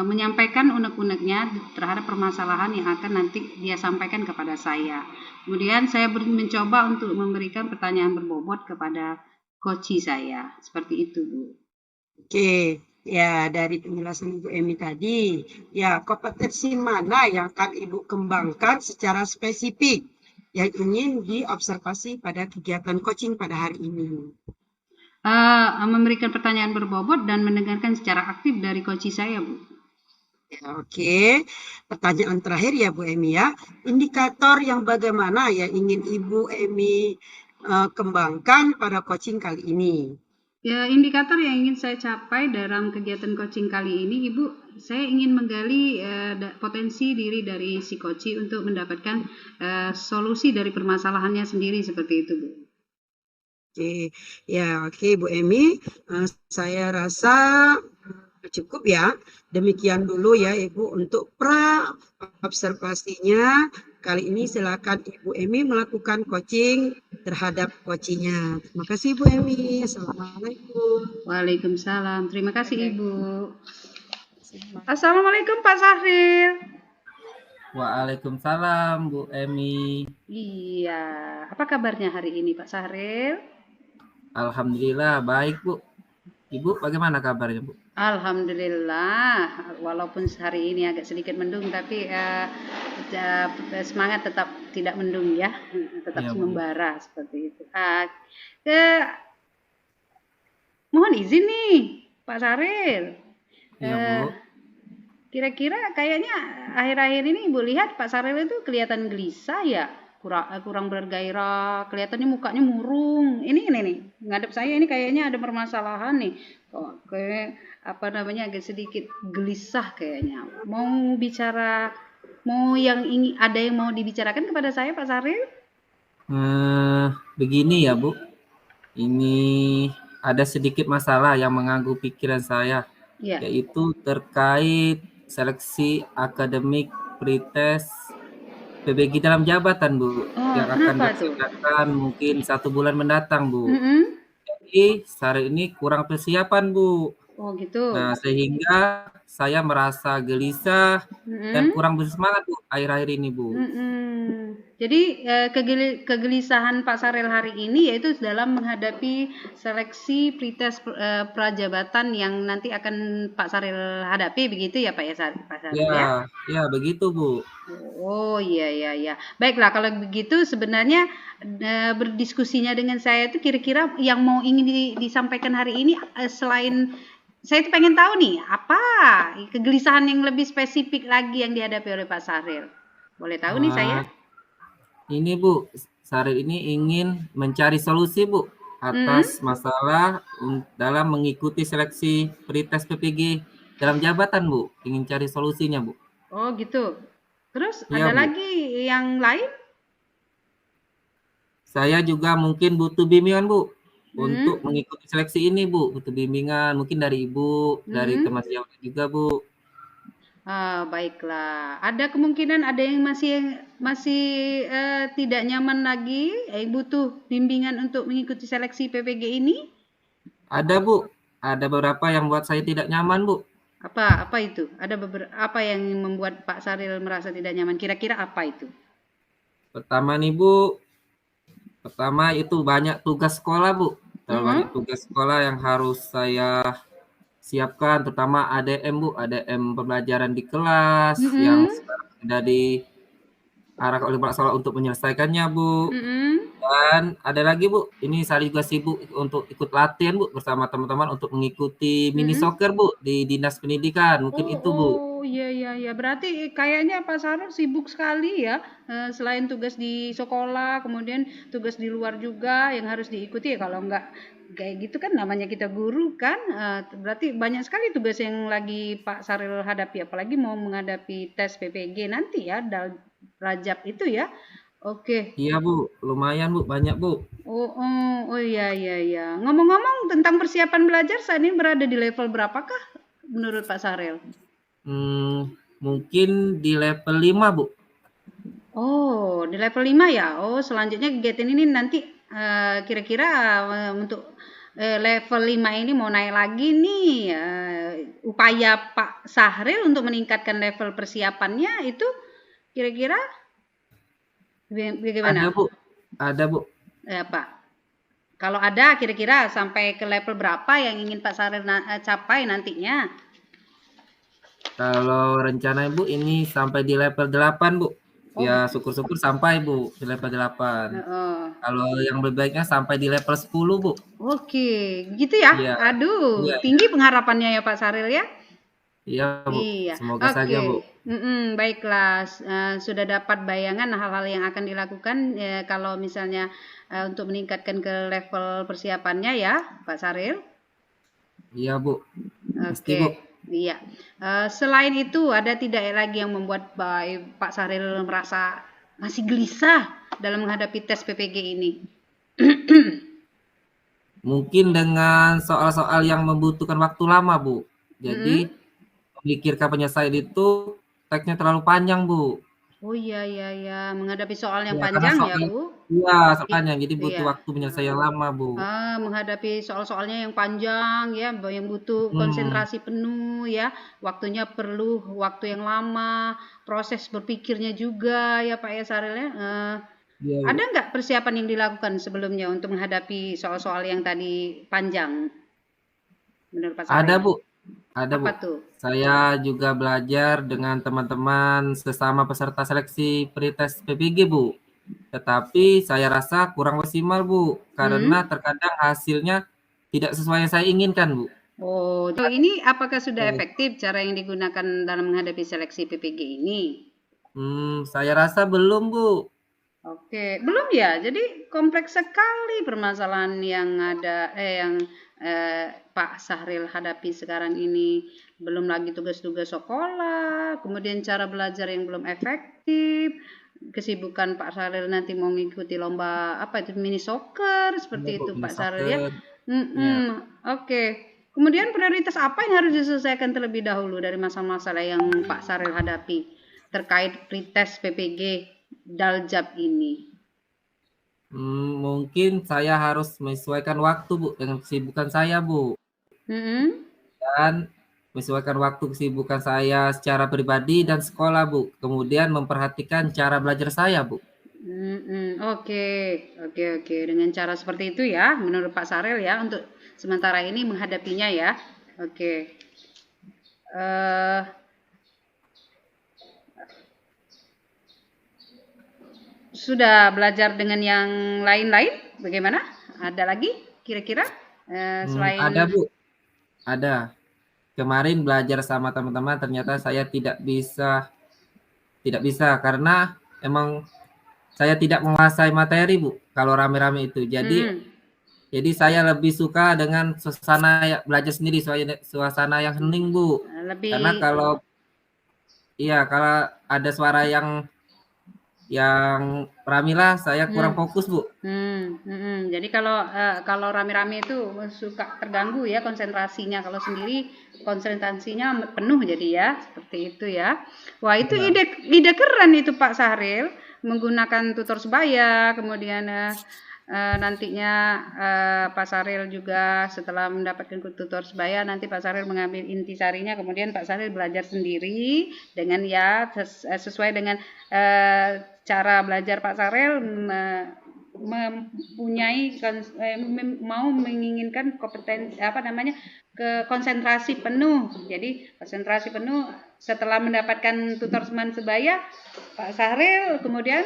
menyampaikan unek-uneknya terhadap permasalahan yang akan nanti dia sampaikan kepada saya. Kemudian saya mencoba untuk memberikan pertanyaan berbobot kepada coachee saya. Seperti itu, Bu. Oke, ya dari penjelasan Ibu Emi tadi, ya kompetensi mana yang akan Ibu kembangkan secara spesifik yang ingin diobservasi pada kegiatan coaching pada hari ini? Memberikan pertanyaan berbobot dan mendengarkan secara aktif dari coachee saya, Bu. Ya, oke, pertanyaan terakhir ya Bu Emi ya, indikator yang bagaimana yang ingin Ibu Emi kembangkan pada coaching kali ini? Ya, indikator yang ingin saya capai dalam kegiatan coaching kali ini, Ibu, saya ingin menggali potensi diri dari si coachee untuk mendapatkan solusi dari permasalahannya sendiri seperti itu, Bu. Oke, ya oke Bu Emi, saya rasa cukup ya. Demikian dulu ya Ibu untuk pra observasinya. Kali ini silakan Ibu Emi melakukan coaching terhadap coachingnya. Terima kasih Bu Emi. Assalamualaikum. Waalaikumsalam. Terima kasih Ibu. Assalamualaikum Pak Sahril. Waalaikumsalam Bu Emi. Iya, apa kabarnya hari ini Pak Sahril? Alhamdulillah baik Bu. Ibu bagaimana kabarnya Bu? Alhamdulillah, walaupun hari ini agak sedikit mendung tapi semangat tetap tidak mendung ya, tetap Ya, membara seperti itu. Mohon izin nih Pak Sahril. Iya Bu. Kira-kira kayaknya akhir-akhir ini Ibu lihat Pak Sahril itu kelihatan gelisah ya, kurang bergairah, kelihatannya mukanya murung. Ini nih ngadep saya ini kayaknya ada permasalahan nih. Kok kayak agak sedikit gelisah kayaknya. Mau bicara, ada yang mau dibicarakan kepada saya Pak Sahril? Begini ya Bu. Ini ada sedikit masalah yang mengganggu pikiran saya, yaitu terkait seleksi akademik pretest PBG dalam jabatan Bu, yang akan diselenggarakan mungkin 1 bulan mendatang Bu. Jadi hari ini kurang persiapan Bu. Oh gitu. Nah, sehingga saya merasa gelisah dan Mm-mm. kurang bersemangat Bu akhir-akhir ini Bu. Jadi kegelisahan Pak Sarel hari ini yaitu dalam menghadapi seleksi pretest prajabatan yang nanti akan Pak Sarel hadapi begitu ya Pak Pak Sarel Ya, ya? ya begitu Bu. Oh iya iya iya. Baiklah kalau begitu sebenarnya berdiskusinya dengan saya itu kira-kira yang mau ingin disampaikan hari ini selain saya itu pengen tahu nih apa kegelisahan yang lebih spesifik lagi yang dihadapi oleh Pak Saril. Boleh tahu nih saya? Eh, ini Bu, Saril ini ingin mencari solusi Bu Hmm? atas masalah dalam mengikuti seleksi pretest PPG dalam jabatan Bu. Ingin cari solusinya Bu. Oh gitu. Terus Iya ada Bu. lagi yang lain? Saya juga mungkin butuh bimbingan Bu Hmm? untuk mengikuti seleksi ini Bu. Butuh bimbingan mungkin dari Ibu, dari Hmm? teman sejawat juga Bu. Ah, baiklah. Ada kemungkinan ada yang masih tidak nyaman lagi, butuh bimbingan untuk mengikuti seleksi PPG ini? Ada Bu, ada beberapa yang buat saya tidak nyaman Bu. Apa itu? Ada apa yang membuat Pak Saril merasa tidak nyaman? Kira-kira apa itu? Pertama nih Bu, pertama itu banyak tugas sekolah Bu. Terlalu banyak Mm-mm. tugas sekolah yang harus saya siapkan, terutama ADM Bu, ADM pembelajaran di kelas yang Mm-mm. sekarang sudah diarahkan oleh Pak Solah untuk menyelesaikannya Bu. Mm-mm. Dan ada lagi Bu, ini saya juga sibuk untuk ikut latihan Bu bersama teman-teman untuk mengikuti mini Mm-mm. soccer Bu di Dinas Pendidikan. Mungkin Oh, itu Bu. oh, iya, iya, iya. Berarti kayaknya Pak Sarul sibuk sekali ya. Selain tugas di sekolah, kemudian tugas di luar juga yang harus diikuti ya. Kalau nggak kayak gitu kan namanya kita guru kan. Berarti banyak sekali tugas yang lagi Pak Sarul hadapi. Apalagi mau menghadapi tes PPG nanti ya, Rajab itu ya. Oke. Iya Bu, lumayan Bu, banyak Bu. Oh, oh, oh iya, iya, iya. Ngomong-ngomong tentang persiapan belajar saat ini berada di level berapakah menurut Pak Sarel? Mungkin di level 5 Bu. Oh, di level 5 ya? Oh, selanjutnya kegiatan ini nanti kira-kira untuk level 5 ini mau naik lagi nih. Upaya Pak Sahril untuk meningkatkan level persiapannya itu kira-kira Ada bagaimana? Bu, ada Bu. Pak, kalau ada kira-kira sampai ke level berapa yang ingin Pak Sahril capai nantinya? Kalau rencana Ibu ini sampai di level 8 Bu. Oh, Ya syukur-syukur sampai Bu di level 8. heeh. Kalau yang lebih baiknya sampai di level 10 Bu. Oke, gitu ya. Iya, Aduh, iya, iya. tinggi pengharapannya ya Pak Saril ya. Iya Bu, Iya, semoga saja oke. Bu. Baiklah, sudah dapat bayangan hal-hal yang akan dilakukan kalau misalnya untuk meningkatkan ke level persiapannya ya, Pak Saril. Iya Bu, mesti Oke, Bu. iya. Selain itu, ada tidak lagi yang membuat Pak Saril merasa masih gelisah dalam menghadapi tes PPG ini? Mungkin dengan soal-soal yang membutuhkan waktu lama Bu. Mm-mm. Jadi memikirkan penyelesaian itu teksnya terlalu panjang Bu. Oh iya iya iya, menghadapi soal yang Ya, karena panjang ya, soal Bu. iya, soal I- panjang. Jadi butuh iya. waktu penyelesaian yang lama Bu. Menghadapi soal-soalnya yang panjang ya, yang butuh Hmm, konsentrasi penuh ya, waktunya perlu waktu yang lama, proses berpikirnya juga ya Pak ya Saril ya. iya Ada Bu. nggak persiapan yang dilakukan sebelumnya untuk menghadapi soal-soal yang tadi panjang menurut Pak Ada Saril? Bu, ada Apa Bu. tuh? Saya juga belajar dengan teman-teman sesama peserta seleksi pretest PPG Bu. Tetapi saya rasa kurang maksimal Bu, karena Hmm? terkadang hasilnya tidak sesuai yang saya inginkan Bu. Oh, ini apakah sudah Oke. efektif cara yang digunakan dalam menghadapi seleksi PPG ini? Saya rasa belum Bu. Oke, belum ya. Jadi kompleks sekali permasalahan yang ada yang Pak Sahril hadapi sekarang ini. Belum lagi tugas-tugas sekolah, kemudian cara belajar yang belum efektif, kesibukan Pak Sahril nanti mau mengikuti lomba apa itu mini soccer Iya seperti Bu, itu mini Pak Sahril ya. soccer. Ya. Oke. Kemudian prioritas apa yang harus diselesaikan terlebih dahulu dari masalah-masalah yang Pak Sahril hadapi terkait pretest PPG Daljab ini? Mungkin saya harus menyesuaikan waktu Bu dengan kesibukan saya Bu. Mhm. dan menyesuaikan waktu kesibukan saya secara pribadi dan sekolah, Bu. Kemudian memperhatikan cara belajar saya, Bu. Oke, oke, oke. Dengan cara seperti itu ya, menurut Pak Sarel ya, untuk sementara ini menghadapinya ya. Oke. Eh, sudah belajar dengan yang lain-lain? Bagaimana? Ada lagi kira-kira Ada, selain Bu. Ada. Kemarin belajar sama teman-teman ternyata saya tidak bisa karena emang saya tidak menguasai materi, Bu, kalau rame-rame itu. Jadi saya lebih suka dengan suasana belajar sendiri, suasana yang hening, Bu. Karena lebih kalau ada suara yang rame lah, saya kurang fokus, Bu. Jadi kalau rame-rame itu suka terganggu ya konsentrasinya. Kalau sendiri konsentrasinya penuh jadi ya, seperti itu ya. Wah, itu Ya. ide keren itu Pak Sahril, menggunakan tutor sebaya, kemudian nantinya Pak Sahril juga setelah mendapatkan tutor sebaya, nanti Pak Sahril mengambil intisarinya, kemudian Pak Sahril belajar sendiri dengan ya sesuai dengan cara belajar Pak Sahril, mempunyai mau menginginkan kompetensi konsentrasi penuh. Jadi konsentrasi penuh setelah mendapatkan tutor teman sebaya Pak Sahril, kemudian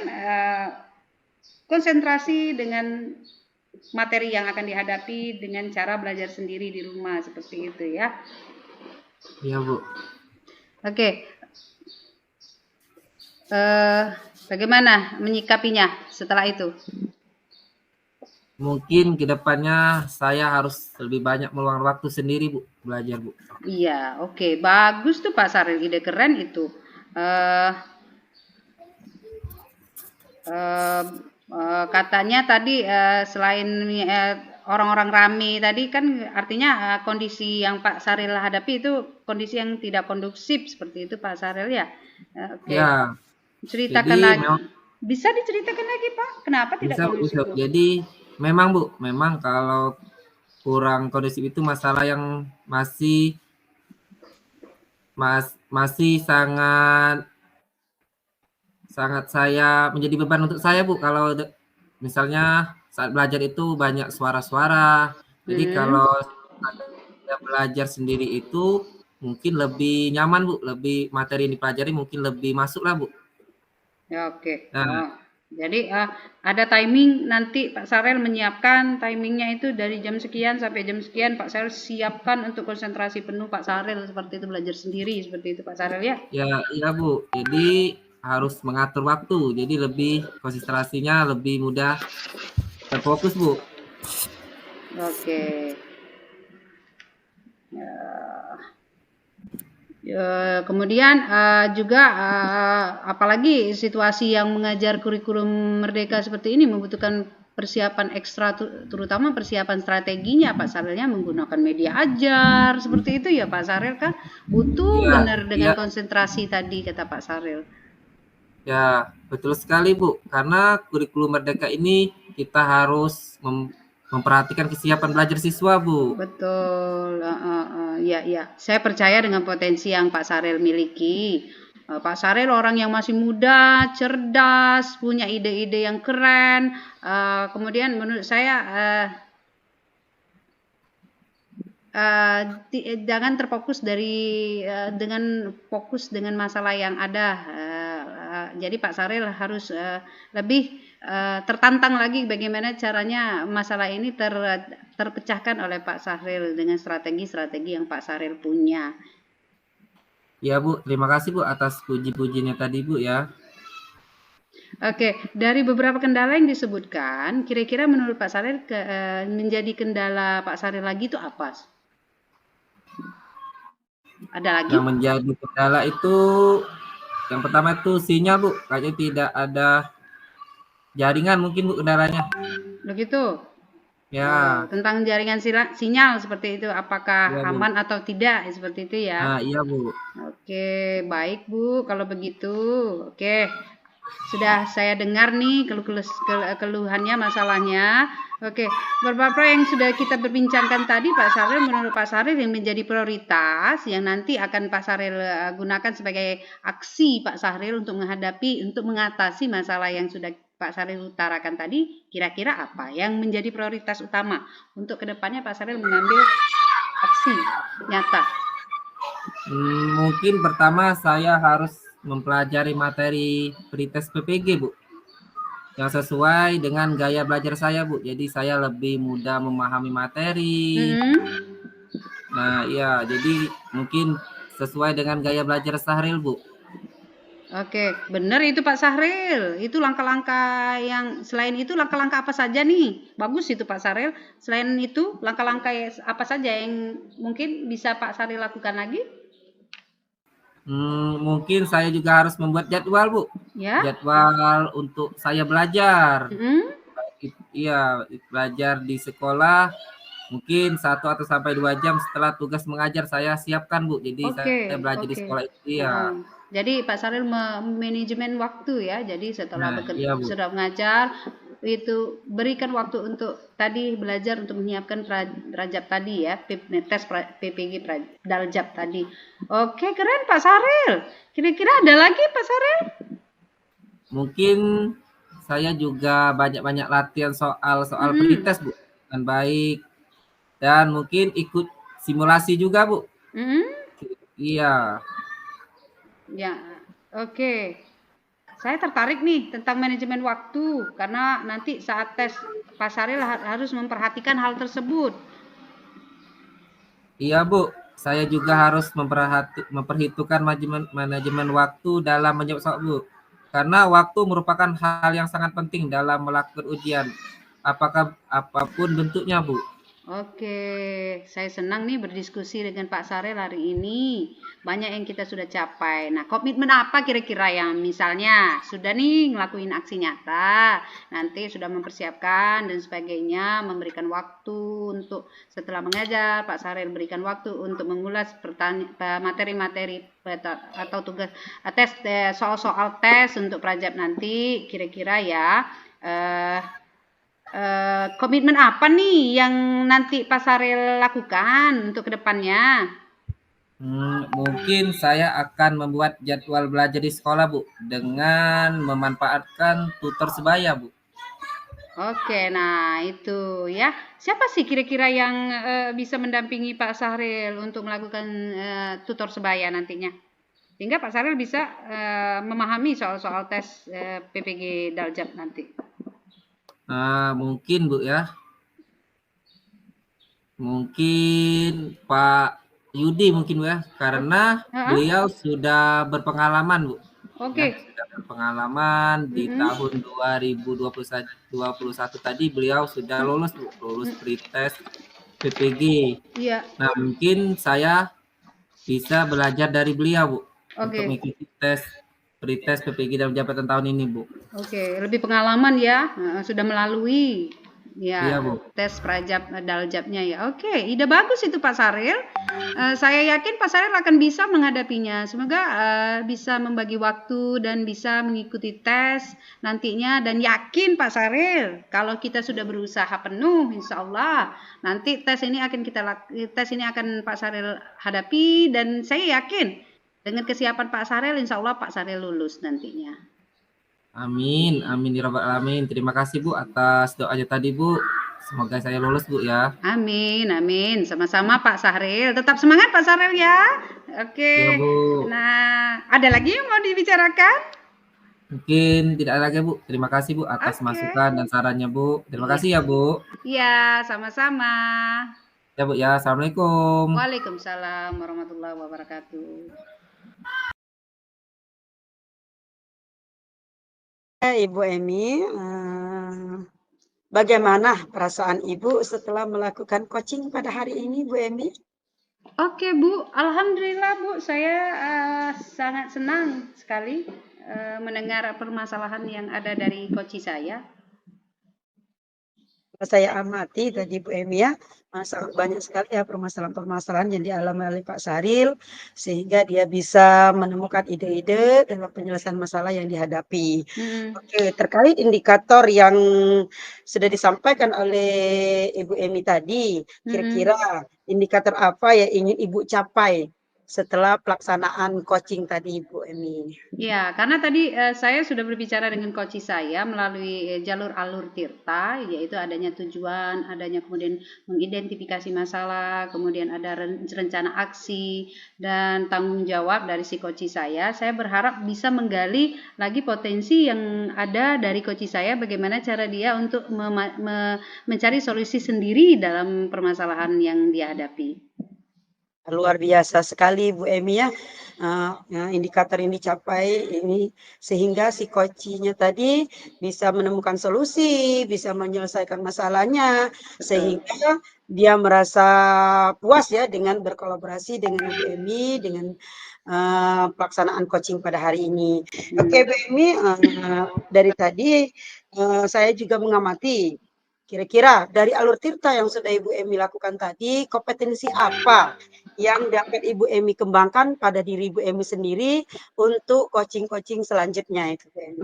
konsentrasi dengan materi yang akan dihadapi dengan cara belajar sendiri di rumah, seperti itu ya. Iya, Bu. Oke. Bagaimana menyikapinya setelah itu? Mungkin ke depannya saya harus lebih banyak meluangkan waktu sendiri, Bu, belajar, Bu. Iya, oke. Bagus tuh Pak Saril, ide keren itu. Katanya tadi selain orang-orang rame tadi kan artinya kondisi yang Pak Saril hadapi itu kondisi yang tidak kondusif seperti itu Pak Saril ya. Oke. Ya, Ceritakan jadi lagi. Bisa diceritakan lagi Pak? Kenapa tidak kondusif? bisa. Jadi memang, Bu, memang kalau kurang kondusif itu masalah yang masih sangat saya menjadi beban untuk saya, Bu, kalau misalnya saat belajar itu banyak suara-suara. Jadi kalau saya belajar sendiri itu mungkin lebih nyaman, Bu, lebih materi yang dipelajari mungkin lebih masuk lah, Bu. Ya, oke. Nah, Jadi ada timing, nanti Pak Sarel menyiapkan timingnya itu dari jam sekian sampai jam sekian Pak Sarel siapkan untuk konsentrasi penuh Pak Sarel, seperti itu, belajar sendiri seperti itu Pak Sarel ya. iya, Bu. Jadi harus mengatur waktu. Jadi lebih konsentrasinya lebih mudah terfokus, Bu. Oke. Kemudian juga apalagi situasi yang mengajar kurikulum merdeka seperti ini membutuhkan persiapan ekstra, terutama persiapan strateginya Pak Sarelnya menggunakan media ajar seperti itu ya Pak Sarel, kan butuh benar dengan konsentrasi tadi kata Pak Sarel. Ya, betul sekali, Bu. Karena kurikulum merdeka ini kita harus memperhatikan kesiapan belajar siswa, Bu. Betul, ya. Saya percaya dengan potensi yang Pak Sarel miliki. Pak Sarel orang yang masih muda, cerdas, punya ide-ide yang keren. Kemudian menurut saya jangan terfokus dengan fokus dengan masalah yang ada. Jadi Pak Sarel harus lebih tertantang lagi bagaimana caranya masalah ini terpecahkan oleh Pak Sarel dengan strategi-strategi yang Pak Sarel punya. Ya, Bu, terima kasih, Bu, atas puji-pujinya tadi, Bu, ya. Oke, dari beberapa kendala yang disebutkan, kira-kira menurut Pak Sarel menjadi kendala Pak Sarel lagi itu apa? Ada lagi? Yang menjadi kendala itu yang pertama itu sinyal, Bu. Kayaknya tidak ada jaringan mungkin, Bu, kendalanya. Begitu? Ya. Tentang jaringan sinyal seperti itu, apakah aman atau tidak, seperti itu ya? Nah, iya, Bu. Oke, baik Bu, kalau begitu. Oke, sudah saya dengar nih keluhannya, masalahnya. Oke, beberapa yang sudah kita berbincangkan tadi Pak Sahril, menurut Pak Sahril yang menjadi prioritas yang nanti akan Pak Sahril gunakan sebagai aksi Pak Sahril untuk mengatasi masalah yang sudah Pak Sahril utarakan tadi, kira-kira apa yang menjadi prioritas utama untuk kedepannya Pak Sahril mengambil aksi nyata? Mungkin pertama saya harus mempelajari materi pretest PPG, Bu, yang sesuai dengan gaya belajar saya, Bu. Jadi saya lebih mudah memahami materi. Nah, iya, jadi mungkin sesuai dengan gaya belajar Sahril, Bu. Oke, benar itu Pak Sahril. Itu langkah-langkah yang selain itu langkah-langkah apa saja nih? Bagus itu Pak Sahril. Selain itu langkah-langkah apa saja yang mungkin bisa Pak Sahril lakukan lagi? Mungkin saya juga harus membuat jadwal, Bu. Ya. Jadwal untuk saya belajar. Iya, belajar di sekolah mungkin 1 atau sampai 2 jam setelah tugas mengajar saya siapkan, Bu. Jadi saya belajar di sekolah itu ya. Jadi Pak Sahril manajemen waktu ya. Jadi setelah iya, Bu. sudah mengajar itu berikan waktu untuk tadi belajar untuk menyiapkan Rajab tadi ya, tes PPG Daljab tadi. Oke, keren Pak Sahril. Kira-kira ada lagi Pak Sahril? Mungkin saya juga banyak-banyak latihan soal pretest, Bu, dengan baik. Dan mungkin ikut simulasi juga, Bu. Iya. Ya, oke. Saya tertarik nih tentang manajemen waktu karena nanti saat tes Pak Sahril harus memperhatikan hal tersebut. Iya, Bu. Saya juga harus memperhitungkan manajemen waktu dalam menjawab soal, Bu. Karena waktu merupakan hal yang sangat penting dalam melakukan ujian. Apapun bentuknya, Bu. Oke, saya senang nih berdiskusi dengan Pak Sahril hari ini. Banyak yang kita sudah capai. Nah, komitmen apa kira-kira yang misalnya sudah nih ngelakuin aksi nyata, nanti sudah mempersiapkan dan sebagainya, memberikan waktu untuk setelah mengajar, Pak Sahril berikan waktu untuk mengulas materi-materi atau tugas tes soal-soal tes untuk Prajab nanti, kira-kira ya. Komitmen apa nih yang nanti Pak Sahril lakukan untuk kedepannya? Mungkin saya akan membuat jadwal belajar di sekolah, Bu, dengan memanfaatkan tutor sebaya, Bu. Oke, nah itu ya. Siapa sih kira-kira yang bisa mendampingi Pak Sahril untuk melakukan tutor sebaya nantinya? Sehingga Pak Sahril bisa memahami soal-soal tes PPG Daljab nanti. Mungkin, Bu, ya. Mungkin Pak Yudi mungkin, Bu, ya. Karena beliau sudah berpengalaman, Bu. Oke. Ya, sudah berpengalaman di tahun 2021 tadi beliau sudah lulus, Bu. Lulus pretest PPG. Iya. Nah, mungkin saya bisa belajar dari beliau, Bu. Untuk mengikuti pretest PPG dalam jabatan tahun ini, Bu. Oke, lebih pengalaman ya, sudah melalui ya, Iya, Bu. tes Prajab Daljabnya ya. Oke, ide bagus itu Pak Sahril. Saya yakin Pak Sahril akan bisa menghadapinya. Semoga bisa membagi waktu dan bisa mengikuti tes nantinya, dan yakin Pak Sahril kalau kita sudah berusaha penuh, insya Allah nanti tes ini akan Pak Sahril hadapi, dan saya yakin dengan kesiapan Pak Sahril, insya Allah Pak Sahril lulus nantinya. Amin, amin ya rabbal alamin. Terima kasih, Bu, atas doanya tadi, Bu. Semoga saya lulus, Bu, ya. Amin, amin. Sama-sama Pak Sahril. Tetap semangat Pak Sahril ya. Oke. Ya, Bu. Nah, ada lagi yang mau dibicarakan? Mungkin tidak ada lagi, Bu. Terima kasih, Bu, atas masukan dan sarannya, Bu. Terima kasih ya, Bu. Iya, sama-sama. Ya, Bu, ya. Assalamualaikum. Waalaikumsalam warahmatullahi wabarakatuh. Ibu Emi, bagaimana perasaan Ibu setelah melakukan coaching pada hari ini, Bu Emi? Oke, Bu. Alhamdulillah, Bu. Saya sangat senang sekali mendengar permasalahan yang ada dari coach saya. saya amati tadi Bu Emi ya, sangat banyak sekali ya permasalahan-permasalahan yang dialami oleh Pak Sahril, sehingga dia bisa menemukan ide-ide dalam penyelesaian masalah yang dihadapi. Mm-mm. Oke, terkait indikator yang sudah disampaikan oleh Ibu Emi tadi, Mm-mm. kira-kira indikator apa yang ingin Ibu capai setelah pelaksanaan coaching tadi, Bu Emi? Ya, karena tadi saya sudah berbicara dengan coach saya melalui jalur alur tirta, yaitu adanya tujuan, adanya kemudian mengidentifikasi masalah, kemudian ada rencana aksi dan tanggung jawab dari si coach saya. Saya berharap bisa menggali lagi potensi yang ada dari coach saya, bagaimana cara dia untuk mencari solusi sendiri dalam permasalahan yang dia hadapi. Luar biasa sekali Bu Emi ya, indikator yang dicapai ini sehingga si coachnya tadi bisa menemukan solusi, bisa menyelesaikan masalahnya, sehingga dia merasa puas ya dengan berkolaborasi dengan Bu Emi, dengan pelaksanaan coaching pada hari ini. Oke Bu Emi, dari tadi saya juga mengamati, kira-kira dari alur tirta yang sudah Ibu Emi lakukan tadi, kompetensi apa yang dapat Ibu Emi kembangkan pada diri Ibu Emi sendiri untuk coaching-coaching selanjutnya itu, Bu Emi?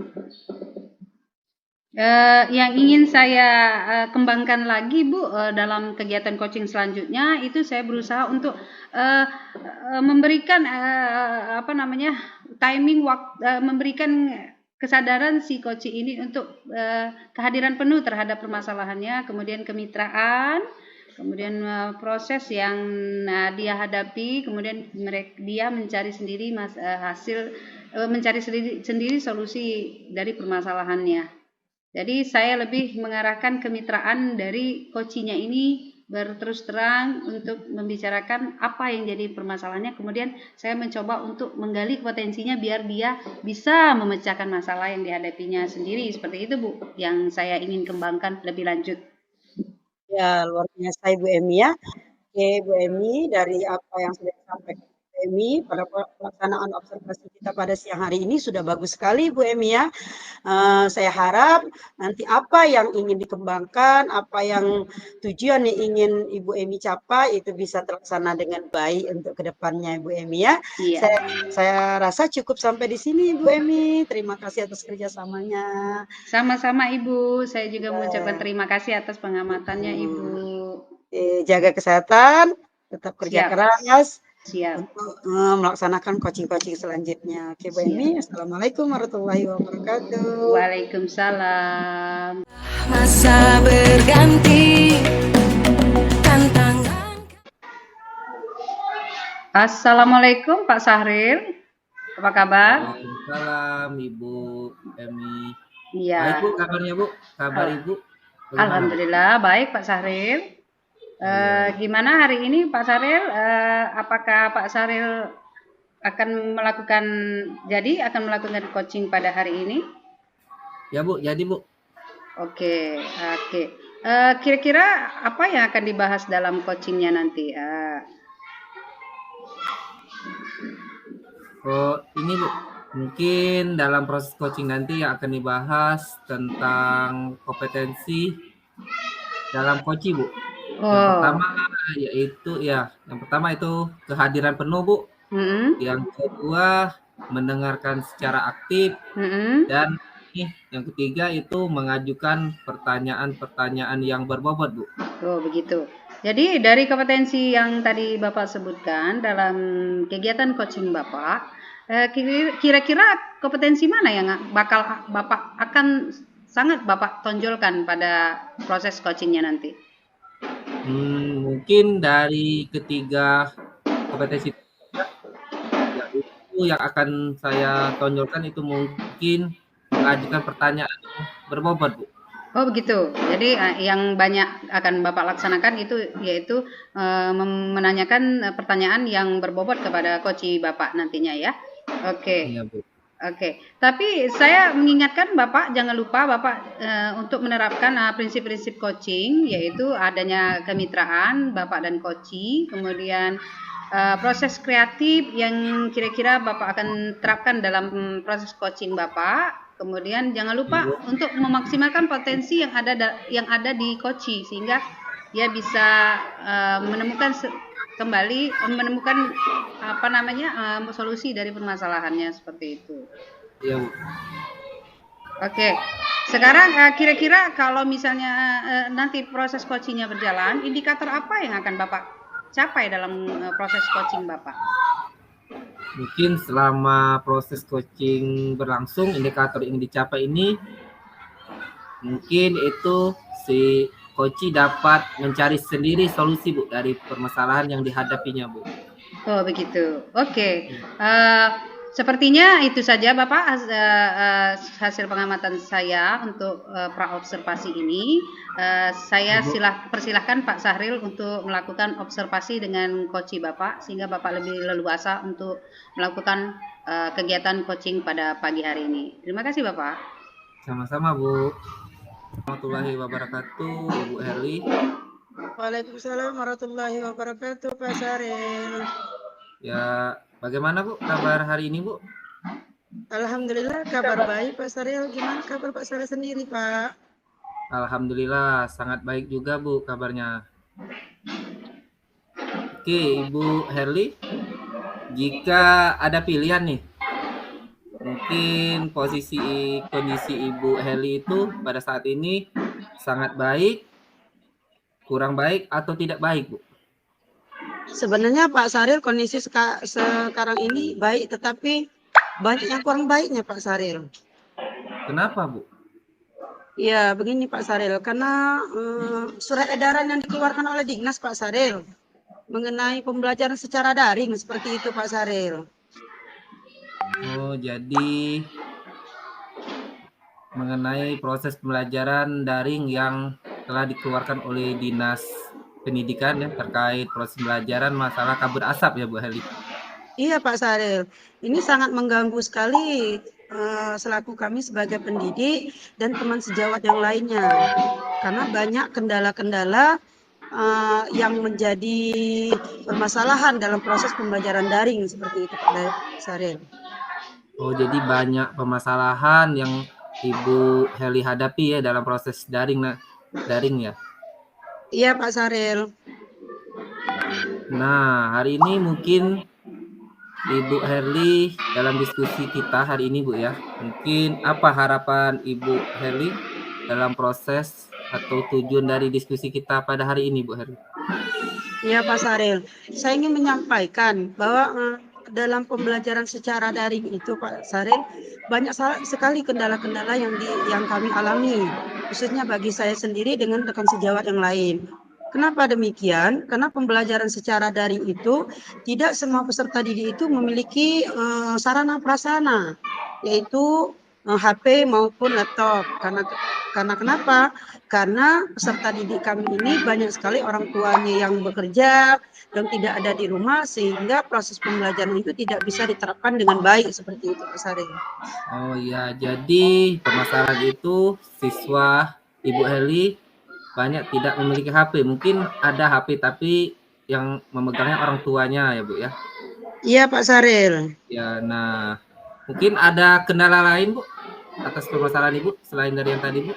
Yang ingin saya kembangkan lagi Bu dalam kegiatan coaching selanjutnya itu saya berusaha untuk memberikan timing waktu, memberikan kesadaran si coach ini untuk kehadiran penuh terhadap permasalahannya, kemudian kemitraan, kemudian proses yang dia hadapi, kemudian dia mencari sendiri mencari sendiri solusi dari permasalahannya. Jadi saya lebih mengarahkan kemitraan dari coachnya ini berterus terang untuk membicarakan apa yang jadi permasalahannya. Kemudian saya mencoba untuk menggali potensinya biar dia bisa memecahkan masalah yang dihadapinya sendiri. Seperti itu Bu, yang saya ingin kembangkan lebih lanjut. Ya, luar biasa Ibu Emi ya. Oke Bu Emi, dari apa yang sudah disampaikan Bu Emi pada pelaksanaan observasi kita pada siang hari ini sudah bagus sekali Bu Emi ya. Saya harap nanti apa yang ingin dikembangkan, apa yang tujuan yang ingin Ibu Emi capai itu bisa terlaksana dengan baik untuk kedepannya Ibu Emi ya. Iya. Saya rasa cukup sampai di sini Ibu Emi. Terima kasih atas kerjasamanya. Sama-sama Ibu, saya juga mengucapkan terima kasih atas pengamatannya Ibu. Jaga kesehatan, tetap kerja keras. Siap. Untuk melaksanakan coaching-coaching selanjutnya. Oke, Bu Emi, Assalamualaikum warahmatullahi wabarakatuh. Waalaikumsalam. Masa berganti, tantangan. Assalamualaikum Pak Sahril, apa kabar? Waalaikumsalam Ibu Emi. Iya. Baik Bu, kabarnya Bu? Kabar Ibu? Alhamdulillah baik Pak Sahril. Gimana hari ini Pak Sahril? Apakah Pak Sahril akan melakukan coaching pada hari ini? Ya Bu, jadi Bu. Oke. Kira-kira apa yang akan dibahas dalam coachingnya nanti? Ini Bu, mungkin dalam proses coaching nanti yang akan dibahas tentang kompetensi dalam coaching Bu. Yang pertama itu kehadiran penuh Bu. Yang kedua mendengarkan secara aktif. Dan yang ketiga itu mengajukan pertanyaan-pertanyaan yang berbobot Bu. Oh begitu. Jadi dari kompetensi yang tadi Bapak sebutkan dalam kegiatan coaching Bapak, kira-kira kompetensi mana yang bakal Bapak akan sangat Bapak tonjolkan pada proses coachingnya nanti? Mungkin dari ketiga kompetensi itu yang akan saya tonjolkan itu mungkin mengajukan pertanyaan berbobot Bu. Oh begitu. Jadi yang banyak akan Bapak laksanakan itu yaitu menanyakan pertanyaan yang berbobot kepada coach Bapak nantinya ya. Oke. Iya, Bu. Oke. Tapi saya mengingatkan Bapak jangan lupa Bapak untuk menerapkan prinsip-prinsip coaching yaitu adanya kemitraan Bapak dan coach, kemudian proses kreatif yang kira-kira Bapak akan terapkan dalam proses coaching Bapak. Kemudian jangan lupa untuk memaksimalkan potensi yang ada di Koci sehingga dia bisa menemukan solusi dari permasalahannya seperti itu. Iya, Bu. Oke, sekarang kira-kira kalau misalnya nanti proses coachingnya berjalan, indikator apa yang akan Bapak capai dalam proses coaching Bapak? Mungkin selama proses coaching berlangsung, indikator yang dicapai ini mungkin itu si coach dapat mencari sendiri solusi, Bu, dari permasalahan yang dihadapinya, Bu. Oh, begitu. Oke. Sepertinya itu saja Bapak hasil pengamatan saya untuk praobservasi ini. Saya persilahkan Pak Sahril untuk melakukan observasi dengan coaching Bapak sehingga Bapak lebih leluasa untuk melakukan kegiatan coaching pada pagi hari ini. Terima kasih Bapak. Sama-sama, Bu. Warahmatullahi wabarakatuh, Ibu Herli. Waalaikumsalam warahmatullahi wabarakatuh, Pak Sahril. Ya, bagaimana Bu kabar hari ini, Bu? Alhamdulillah kabar baik, Pak Sahril. Gimana kabar Pak Sahril sendiri, Pak? Alhamdulillah sangat baik juga, Bu, kabarnya. Oke, Ibu Herli, jika ada pilihan nih, mungkin kondisi Ibu Herli itu pada saat ini sangat baik, kurang baik, atau tidak baik, Bu? Sebenarnya Pak Sahril kondisi sekarang ini baik, tetapi banyak yang kurang baiknya Pak Sahril. Kenapa, Bu? Ya, begini Pak Sahril, karena surat edaran yang dikeluarkan oleh Dignas Pak Sahril mengenai pembelajaran secara daring seperti itu Pak Sahril. Oh, jadi mengenai proses pembelajaran daring yang telah dikeluarkan oleh Dinas Pendidikan ya terkait proses pembelajaran masalah kabut asap ya Bu Herli. Iya Pak Sahril, ini sangat mengganggu sekali selaku kami sebagai pendidik dan teman sejawat yang lainnya, karena banyak kendala-kendala yang menjadi permasalahan dalam proses pembelajaran daring seperti itu Pak Sahril. Oh, jadi banyak permasalahan yang Ibu Herli hadapi ya dalam proses daring ya. Iya Pak Sahril. Nah, hari ini mungkin Ibu Herli dalam diskusi kita hari ini Bu ya, mungkin apa harapan Ibu Herli dalam proses atau tujuan dari diskusi kita pada hari ini Bu Herli? Iya Pak Sahril, saya ingin menyampaikan bahwa dalam pembelajaran secara daring itu Pak Sahril banyak sekali kendala-kendala yang kami alami, khususnya bagi saya sendiri dengan rekan sejawat yang lain. Kenapa demikian? Karena pembelajaran secara daring itu tidak semua peserta didik itu memiliki sarana prasarana, yaitu HP maupun laptop. Karena kenapa? Karena peserta didik kami ini banyak sekali orang tuanya yang bekerja dan tidak ada di rumah, sehingga proses pembelajaran itu tidak bisa diterapkan dengan baik seperti itu Pak Sahril. Oh iya, jadi permasalahan itu siswa Ibu Herli banyak tidak memiliki HP. Mungkin ada HP tapi yang memegangnya orang tuanya ya Bu ya. Iya Pak Sahril. Ya, nah mungkin ada kendala lain Bu atas permasalahan Ibu selain dari yang tadi Bu?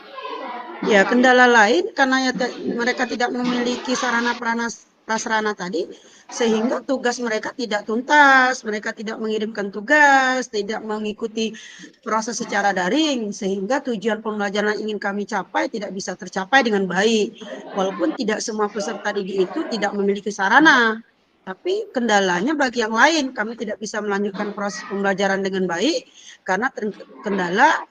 Ya, kendala lain karena mereka tidak memiliki sarana prasarana tadi, sehingga tugas mereka tidak tuntas, mereka tidak mengirimkan tugas, tidak mengikuti proses secara daring, sehingga tujuan pembelajaran yang ingin kami capai tidak bisa tercapai dengan baik. Walaupun tidak semua peserta didik itu tidak memiliki sarana, tapi kendalanya bagi yang lain, kami tidak bisa melanjutkan proses pembelajaran dengan baik karena terkendala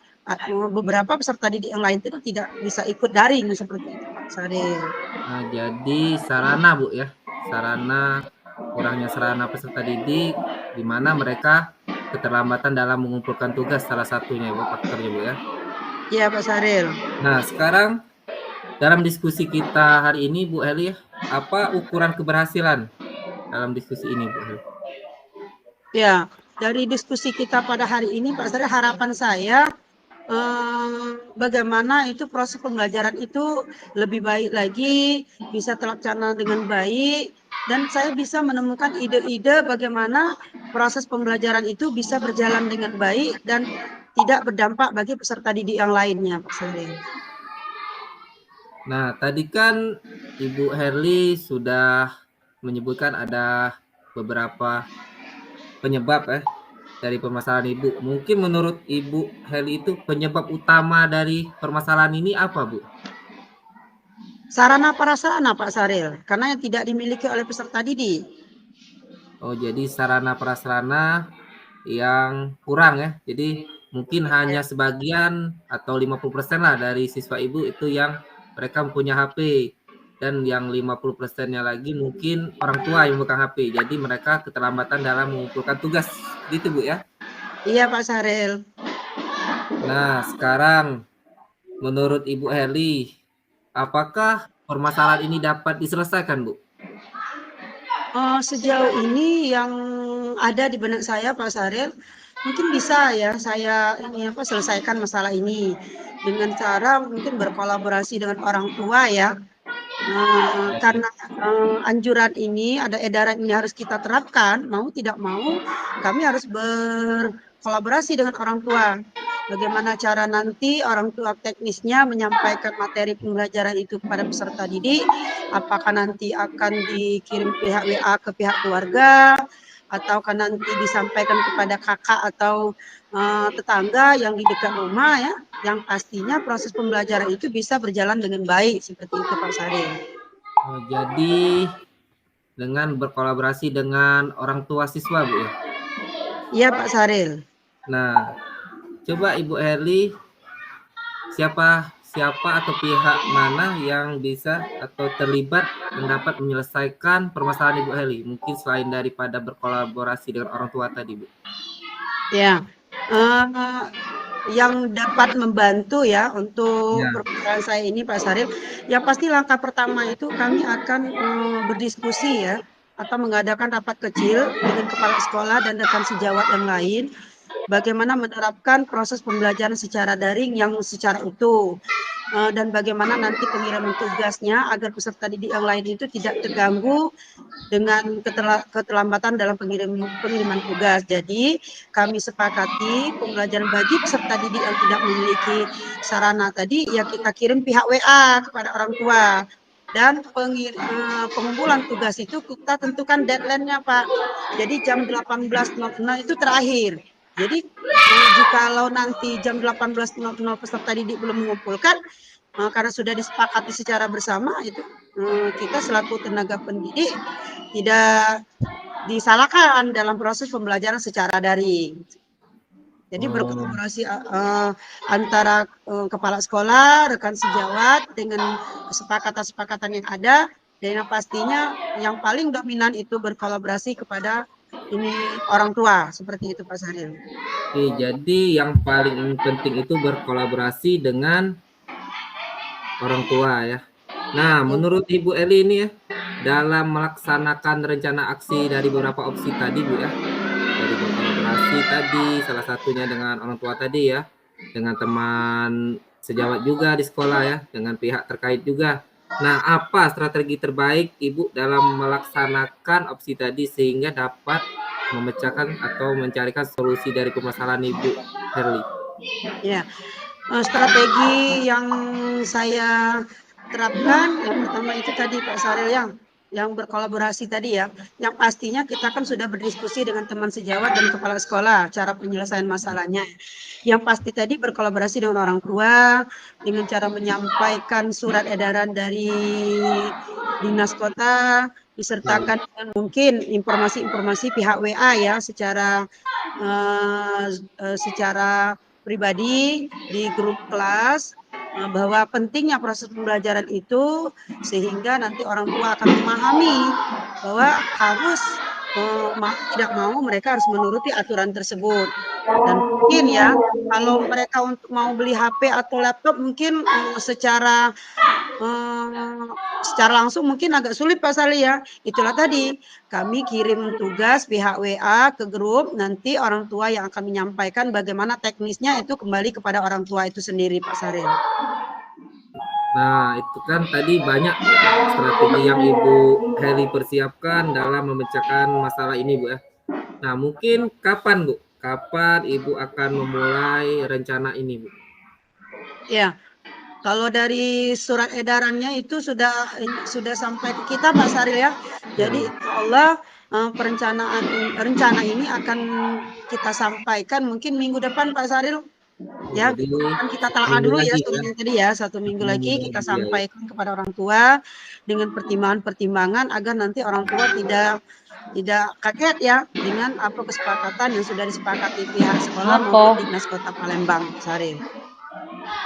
beberapa peserta didik yang lain itu tidak bisa ikut daring seperti itu Pak Sahril. Nah, jadi sarana Bu ya, sarana kurangnya sarana peserta didik di mana mereka keterlambatan dalam mengumpulkan tugas salah satunya Bu, faktornya Bu ya. Iya Pak Sahril. Nah, sekarang dalam diskusi kita hari ini Bu Herli, apa ukuran keberhasilan dalam diskusi ini Bu Herli? Ya, dari diskusi kita pada hari ini Pak Sahril, harapan saya bagaimana itu proses pembelajaran itu lebih baik lagi, bisa terlaksana dengan baik, dan saya bisa menemukan ide-ide bagaimana proses pembelajaran itu bisa berjalan dengan baik dan tidak berdampak bagi peserta didik yang lainnya, Pak Saril. Nah, tadi kan Ibu Herli sudah menyebutkan ada beberapa penyebab dari permasalahan Ibu. Mungkin menurut Ibu Herli itu penyebab utama dari permasalahan ini apa, Bu? Sarana prasarana, Pak Saril, karena yang tidak dimiliki oleh peserta didik. Oh, jadi sarana prasarana yang kurang ya. Jadi mungkin hanya sebagian atau 50% lah dari siswa Ibu itu yang mereka punya HP. Dan yang 50%-nya lagi mungkin orang tua yang bukan HP. Jadi mereka keterlambatan dalam mengumpulkan tugas. Gitu, Bu ya? Iya, Pak Saril. Nah, sekarang menurut Ibu Herli, apakah permasalahan ini dapat diselesaikan, Bu? Sejauh ini yang ada di benak saya, Pak Saril, mungkin bisa ya saya selesaikan masalah ini dengan cara mungkin berkolaborasi dengan orang tua ya. Karena anjuran ini, ada edaran ini harus kita terapkan, mau tidak mau kami harus berkolaborasi dengan orang tua. Bagaimana cara nanti orang tua teknisnya menyampaikan materi pembelajaran itu kepada peserta didik, apakah nanti akan dikirim pihak WA ke pihak keluarga, ataukah nanti disampaikan kepada kakak atau tetangga yang di dekat rumah ya, yang pastinya proses pembelajaran itu bisa berjalan dengan baik, seperti itu Pak Saril. Oh, jadi dengan berkolaborasi dengan orang tua siswa, Bu ya? Iya Pak Saril. Nah, coba Ibu Herli, siapa atau pihak mana yang bisa atau terlibat yang dapat menyelesaikan permasalahan Ibu Herli? Mungkin selain daripada berkolaborasi dengan orang tua tadi, Bu. Ya, yang dapat membantu ya untuk Ya. permasalahan saya ini Pak Saril, yang pasti langkah pertama itu kami akan berdiskusi ya, atau mengadakan rapat kecil dengan kepala sekolah dan rekan sejawat yang lain, bagaimana menerapkan proses pembelajaran secara daring yang secara utuh, dan bagaimana nanti pengiriman tugasnya agar peserta didik yang lain itu tidak terganggu dengan keterlambatan dalam pengiriman tugas. Jadi kami sepakati pembelajaran bagi peserta didik yang tidak memiliki sarana tadi ya kita kirim pihak WA kepada orang tua. Dan pengumpulan tugas itu kita tentukan deadline-nya Pak. Jadi jam 18.00 itu terakhir. Jadi jikalau nanti jam 18.00 peserta didik belum mengumpulkan, karena sudah disepakati secara bersama, itu kita selaku tenaga pendidik tidak disalahkan dalam proses pembelajaran secara daring. Jadi berkolaborasi antara kepala sekolah, rekan sejawat dengan kesepakatan yang ada, dan yang pastinya yang paling dominan itu berkolaborasi kepada ini orang tua, seperti itu Pak Saril. Oke, jadi yang paling penting itu berkolaborasi dengan orang tua ya. Nah, menurut Ibu Eli ini ya, dalam melaksanakan rencana aksi dari beberapa opsi tadi Bu ya, dari berkolaborasi tadi, salah satunya dengan orang tua tadi ya, dengan teman sejawat juga di sekolah ya, dengan pihak terkait juga. Nah, apa strategi terbaik Ibu dalam melaksanakan opsi tadi sehingga dapat memecahkan atau mencarikan solusi dari permasalahan Ibu Herli? Ya, strategi yang saya terapkan yang pertama itu tadi Pak Saril yang berkolaborasi tadi ya, yang pastinya kita kan sudah berdiskusi dengan teman sejawat dan kepala sekolah cara penyelesaian masalahnya. Yang pasti tadi berkolaborasi dengan orang tua dengan cara menyampaikan surat edaran dari dinas kota, disertakan dengan mungkin informasi-informasi pihak WA ya secara pribadi di grup kelas, bahwa pentingnya proses pembelajaran itu sehingga nanti orang tua akan memahami bahwa harus tidak mau mereka harus menuruti aturan tersebut. Dan mungkin ya kalau mereka untuk mau beli HP atau laptop mungkin secara langsung mungkin agak sulit Pak Sali ya. Itulah tadi kami kirim tugas pihak WA ke grup, nanti orang tua yang akan menyampaikan bagaimana teknisnya itu kembali kepada orang tua itu sendiri Pak Saril. Nah, itu kan tadi banyak strategi yang Ibu Heli persiapkan dalam memecahkan masalah ini, Bu ya. Nah, mungkin kapan, Bu? kapan Ibu akan memulai rencana ini, Bu? Ya, kalau dari surat edarannya itu sudah sampai ke kita Pak Saril ya. Jadi insya Allah rencana ini akan kita sampaikan mungkin minggu depan Pak Saril. Ya, Jadi minggu depan kita telaah minggu dulu ya lagi ya, sebenarnya tadi ya, 1 minggu lagi kita lagi ya. sampaikan kepada orang tua dengan pertimbangan-pertimbangan agar nanti orang tua tidak kaget ya dengan apa kesepakatan yang sudah disepakati pihak sekolah maupun Dinas Kota Palembang, Saril.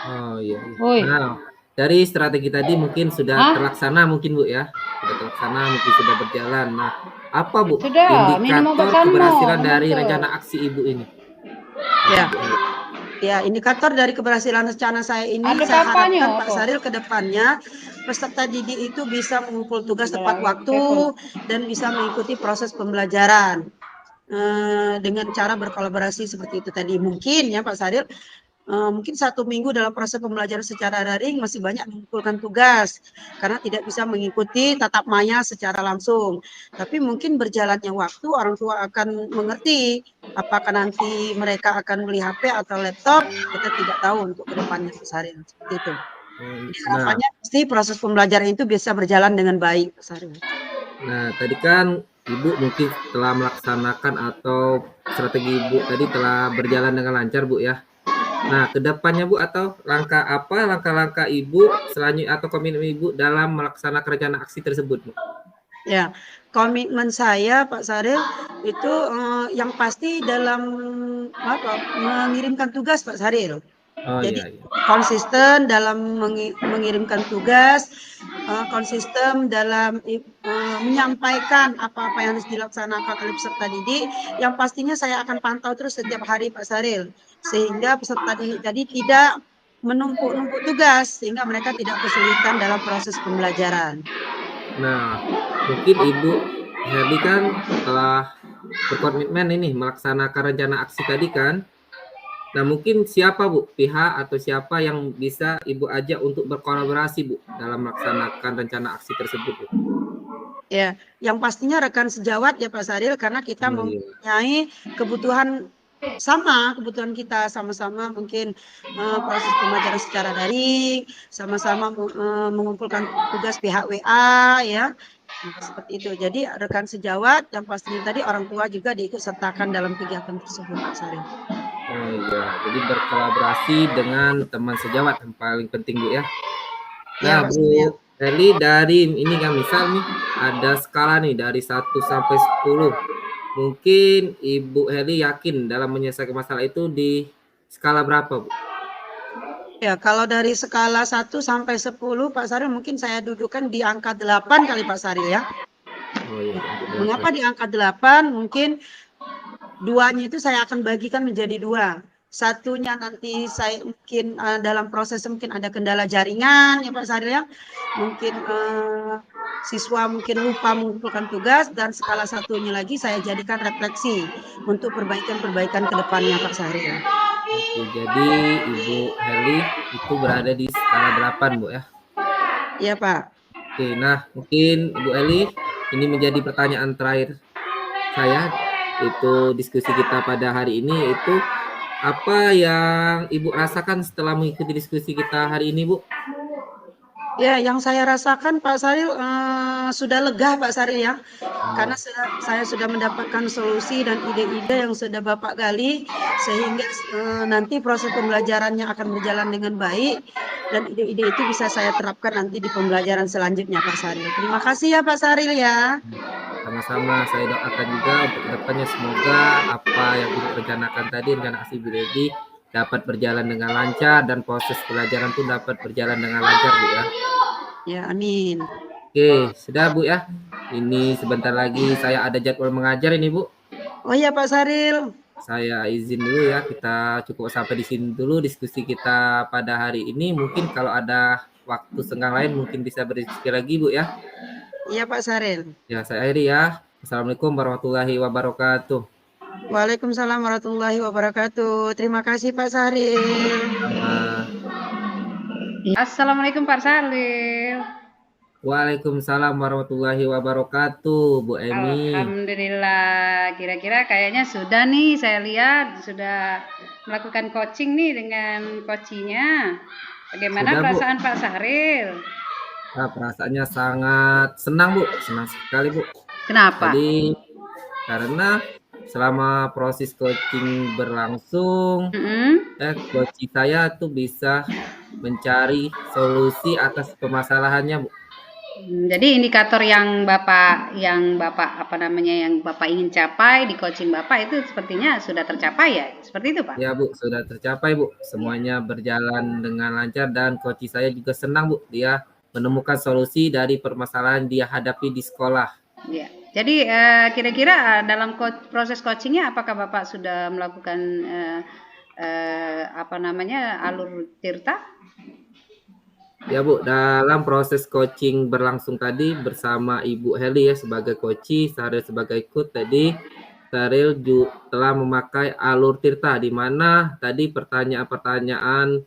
Oh iya. Woi. Nah, dari strategi tadi mungkin sudah terlaksana mungkin Bu ya. Sudah terlaksana, mungkin sudah berjalan. Nah, apa Bu Sudah, minum obat indikator keberhasilan kamu, dari betul. rencana aksi Ibu ini? Ya, indikator dari keberhasilan rencana saya ini Ada saya papanya harapkan Pak apa? Saril ke depannya peserta didik itu bisa mengumpul tugas tepat waktu dan bisa mengikuti proses pembelajaran dengan cara berkolaborasi seperti itu tadi. Mungkin ya Pak Saril, mungkin 1 minggu dalam proses pembelajaran secara daring masih banyak mengumpulkan tugas karena tidak bisa mengikuti tatap maya secara langsung. Tapi mungkin berjalannya waktu orang tua akan mengerti apakah nanti mereka akan beli HP atau laptop, kita tidak tahu untuk kedepannya Pak Saril seperti itu. Jadi harapannya pasti proses pembelajaran itu bisa berjalan dengan baik Pak Saril. Nah, tadi kan Ibu mungkin telah melaksanakan atau strategi Ibu tadi telah berjalan dengan lancar Bu ya. Nah, kedepannya Bu atau langkah-langkah Ibu selanjutnya atau komitmen Ibu dalam melaksanakan rencana aksi tersebut Bu? Ya, komitmen saya Pak Saril itu yang pasti dalam mengirimkan tugas Pak Saril. Oh, Jadi iya. konsisten dalam mengirimkan tugas, konsisten dalam menyampaikan apa-apa yang harus dilaksanakan oleh peserta didik. Yang pastinya saya akan pantau terus setiap hari Pak Saril, sehingga peserta didik tadi tidak menumpuk-numpuk tugas, sehingga mereka tidak kesulitan dalam proses pembelajaran. Nah, mungkin Ibu Herli kan telah berkomitmen ini melaksanakan rencana aksi tadi kan. Nah, mungkin siapa Bu pihak atau siapa yang bisa Ibu ajak untuk berkolaborasi Bu dalam melaksanakan rencana aksi tersebut Bu? Ya, yang pastinya rekan sejawat ya Pak Saril, karena kita mempunyai kebutuhan kebutuhan kita sama-sama mungkin proses pembelajaran secara daring, sama-sama mengumpulkan tugas pihak WA ya. Nah, seperti itu. Jadi rekan sejawat yang pastinya tadi orang tua juga diikut sertakan dalam kegiatan tersebut Pak Saril. Oh iya, jadi berkolaborasi dengan teman sejawat yang paling penting Bu ya. Nah, Bu Herli, dari ini kan misal nih ada skala nih dari 1 sampai 10. Mungkin Ibu Herli yakin dalam menyelesaikan masalah itu di skala berapa Bu? Ya, kalau dari skala 1 sampai 10 Pak Saril mungkin saya dudukkan di angka 8 kali Pak Saril ya. Oh iya. Mengapa di angka 8? Mungkin 2-nya itu saya akan bagikan menjadi 2. Satunya nanti saya mungkin dalam proses mungkin ada kendala jaringan ya Pak Saril ya. Mungkin siswa mungkin lupa mengumpulkan tugas, dan skala satunya lagi saya jadikan refleksi untuk perbaikan-perbaikan ke depannya Pak Saril. Oke, jadi Ibu Herli itu berada di skala 8 Bu ya? Iya Pak. Oke, nah mungkin Ibu Herli ini menjadi pertanyaan terakhir saya, itu diskusi kita pada hari ini, yaitu apa yang Ibu rasakan setelah mengikuti diskusi kita hari ini Bu? Ya, yang saya rasakan Pak Saril sudah lega Pak Saril ya, karena saya sudah mendapatkan solusi dan ide-ide yang sudah Bapak gali, sehingga nanti proses pembelajarannya akan berjalan dengan baik, dan ide-ide itu bisa saya terapkan nanti di pembelajaran selanjutnya Pak Saril. Terima kasih ya Pak Saril ya. Sama-sama, saya doakan juga untuk kedepannya semoga apa yang Ibu rencanakan tadi, rencana aksi Bu Herli dapat berjalan dengan lancar dan proses pelajaran pun dapat berjalan dengan lancar Bu ya. Ya, amin. Oke, sudah Bu ya. Ini sebentar lagi saya ada jadwal mengajar ini Bu. Oh iya Pak Saril. Saya izin dulu ya, kita cukup sampai di sini dulu diskusi kita pada hari ini. Mungkin kalau ada waktu senggang lain mungkin bisa berdiskusi lagi Bu ya. Iya Pak Saril. Ya, saya akhiri ya. Assalamualaikum warahmatullahi wabarakatuh. Waalaikumsalam warahmatullahi wabarakatuh. Terima kasih Pak Saril. Assalamualaikum Pak Saril. Waalaikumsalam warahmatullahi wabarakatuh, Bu Emi. Alhamdulillah. Kira-kira kayaknya sudah nih, saya lihat sudah melakukan coaching nih dengan coachingnya. Bagaimana Sudah, Bu. perasaan Pak Sahril? Perasaannya sangat senang, Bu. Senang sekali, Bu. Kenapa? Jadi karena selama proses coaching berlangsung, Mm-mm. coach saya tuh bisa mencari solusi atas permasalahannya, Bu. Jadi indikator yang Bapak ingin capai di coaching Bapak itu sepertinya sudah tercapai ya? Seperti itu, Pak? Ya, Bu, sudah tercapai, Bu. Semuanya berjalan dengan lancar dan coach saya juga senang, Bu. Dia menemukan solusi dari permasalahan dia hadapi di sekolah. Ya. Jadi kira-kira dalam proses coachingnya apakah Bapak sudah melakukan alur tirta? Ya, Bu, dalam proses coaching berlangsung tadi bersama Ibu Heli ya sebagai coach, Saril sebagai coach tadi, Saril telah memakai alur tirta di mana tadi pertanyaan-pertanyaan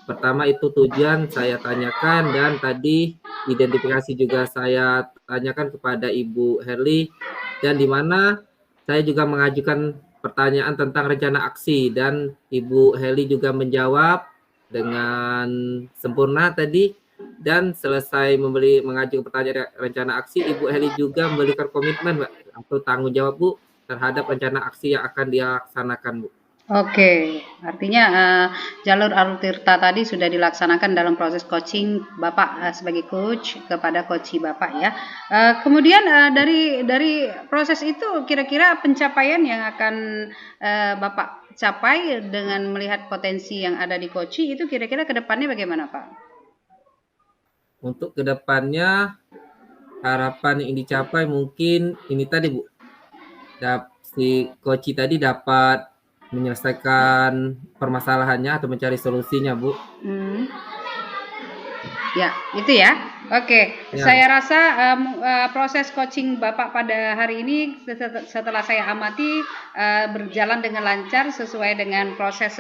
pertama itu tujuan saya tanyakan dan tadi identifikasi juga saya tanyakan kepada Ibu Herli dan di mana saya juga mengajukan pertanyaan tentang rencana aksi dan Ibu Herli juga menjawab dengan sempurna tadi dan selesai mengajukan pertanyaan rencana aksi, Ibu Herli juga memberikan komitmen, Mbak, atau tanggung jawab, Bu, terhadap rencana aksi yang akan dilaksanakan, Bu. Oke, artinya jalur alur tirta tadi sudah dilaksanakan dalam proses coaching Bapak sebagai coach kepada coach Bapak ya. Kemudian dari proses itu kira-kira pencapaian yang akan Bapak capai dengan melihat potensi yang ada di coach itu kira-kira ke depannya bagaimana, Pak? Untuk kedepannya harapan yang dicapai mungkin ini tadi, Bu. Si coach tadi dapat menyelesaikan permasalahannya atau mencari solusinya, Bu. Ya, itu ya. Oke, Ya. saya rasa proses coaching Bapak pada hari ini setelah saya amati berjalan dengan lancar sesuai dengan proses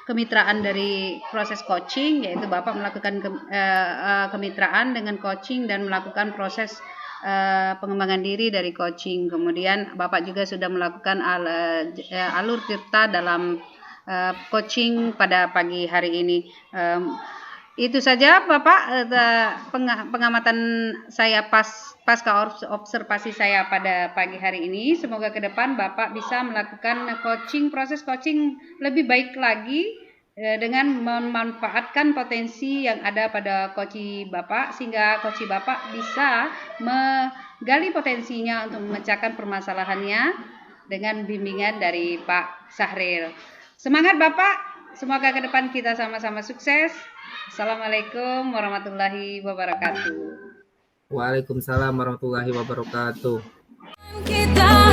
kemitraan dari proses coaching, yaitu Bapak melakukan kemitraan dengan coaching dan melakukan proses pengembangan diri dari coaching. Kemudian Bapak juga sudah melakukan alur tirta dalam coaching pada pagi hari ini. Itu saja Bapak pengamatan saya pasca observasi saya pada pagi hari ini. Semoga ke depan Bapak bisa melakukan proses coaching lebih baik lagi dengan memanfaatkan potensi yang ada pada coach Bapak sehingga coach Bapak bisa menggali potensinya untuk memecahkan permasalahannya dengan bimbingan dari Pak Sahril. Semangat Bapak, semoga ke depan kita sama-sama sukses. Assalamualaikum warahmatullahi wabarakatuh. Waalaikumsalam warahmatullahi wabarakatuh. Kita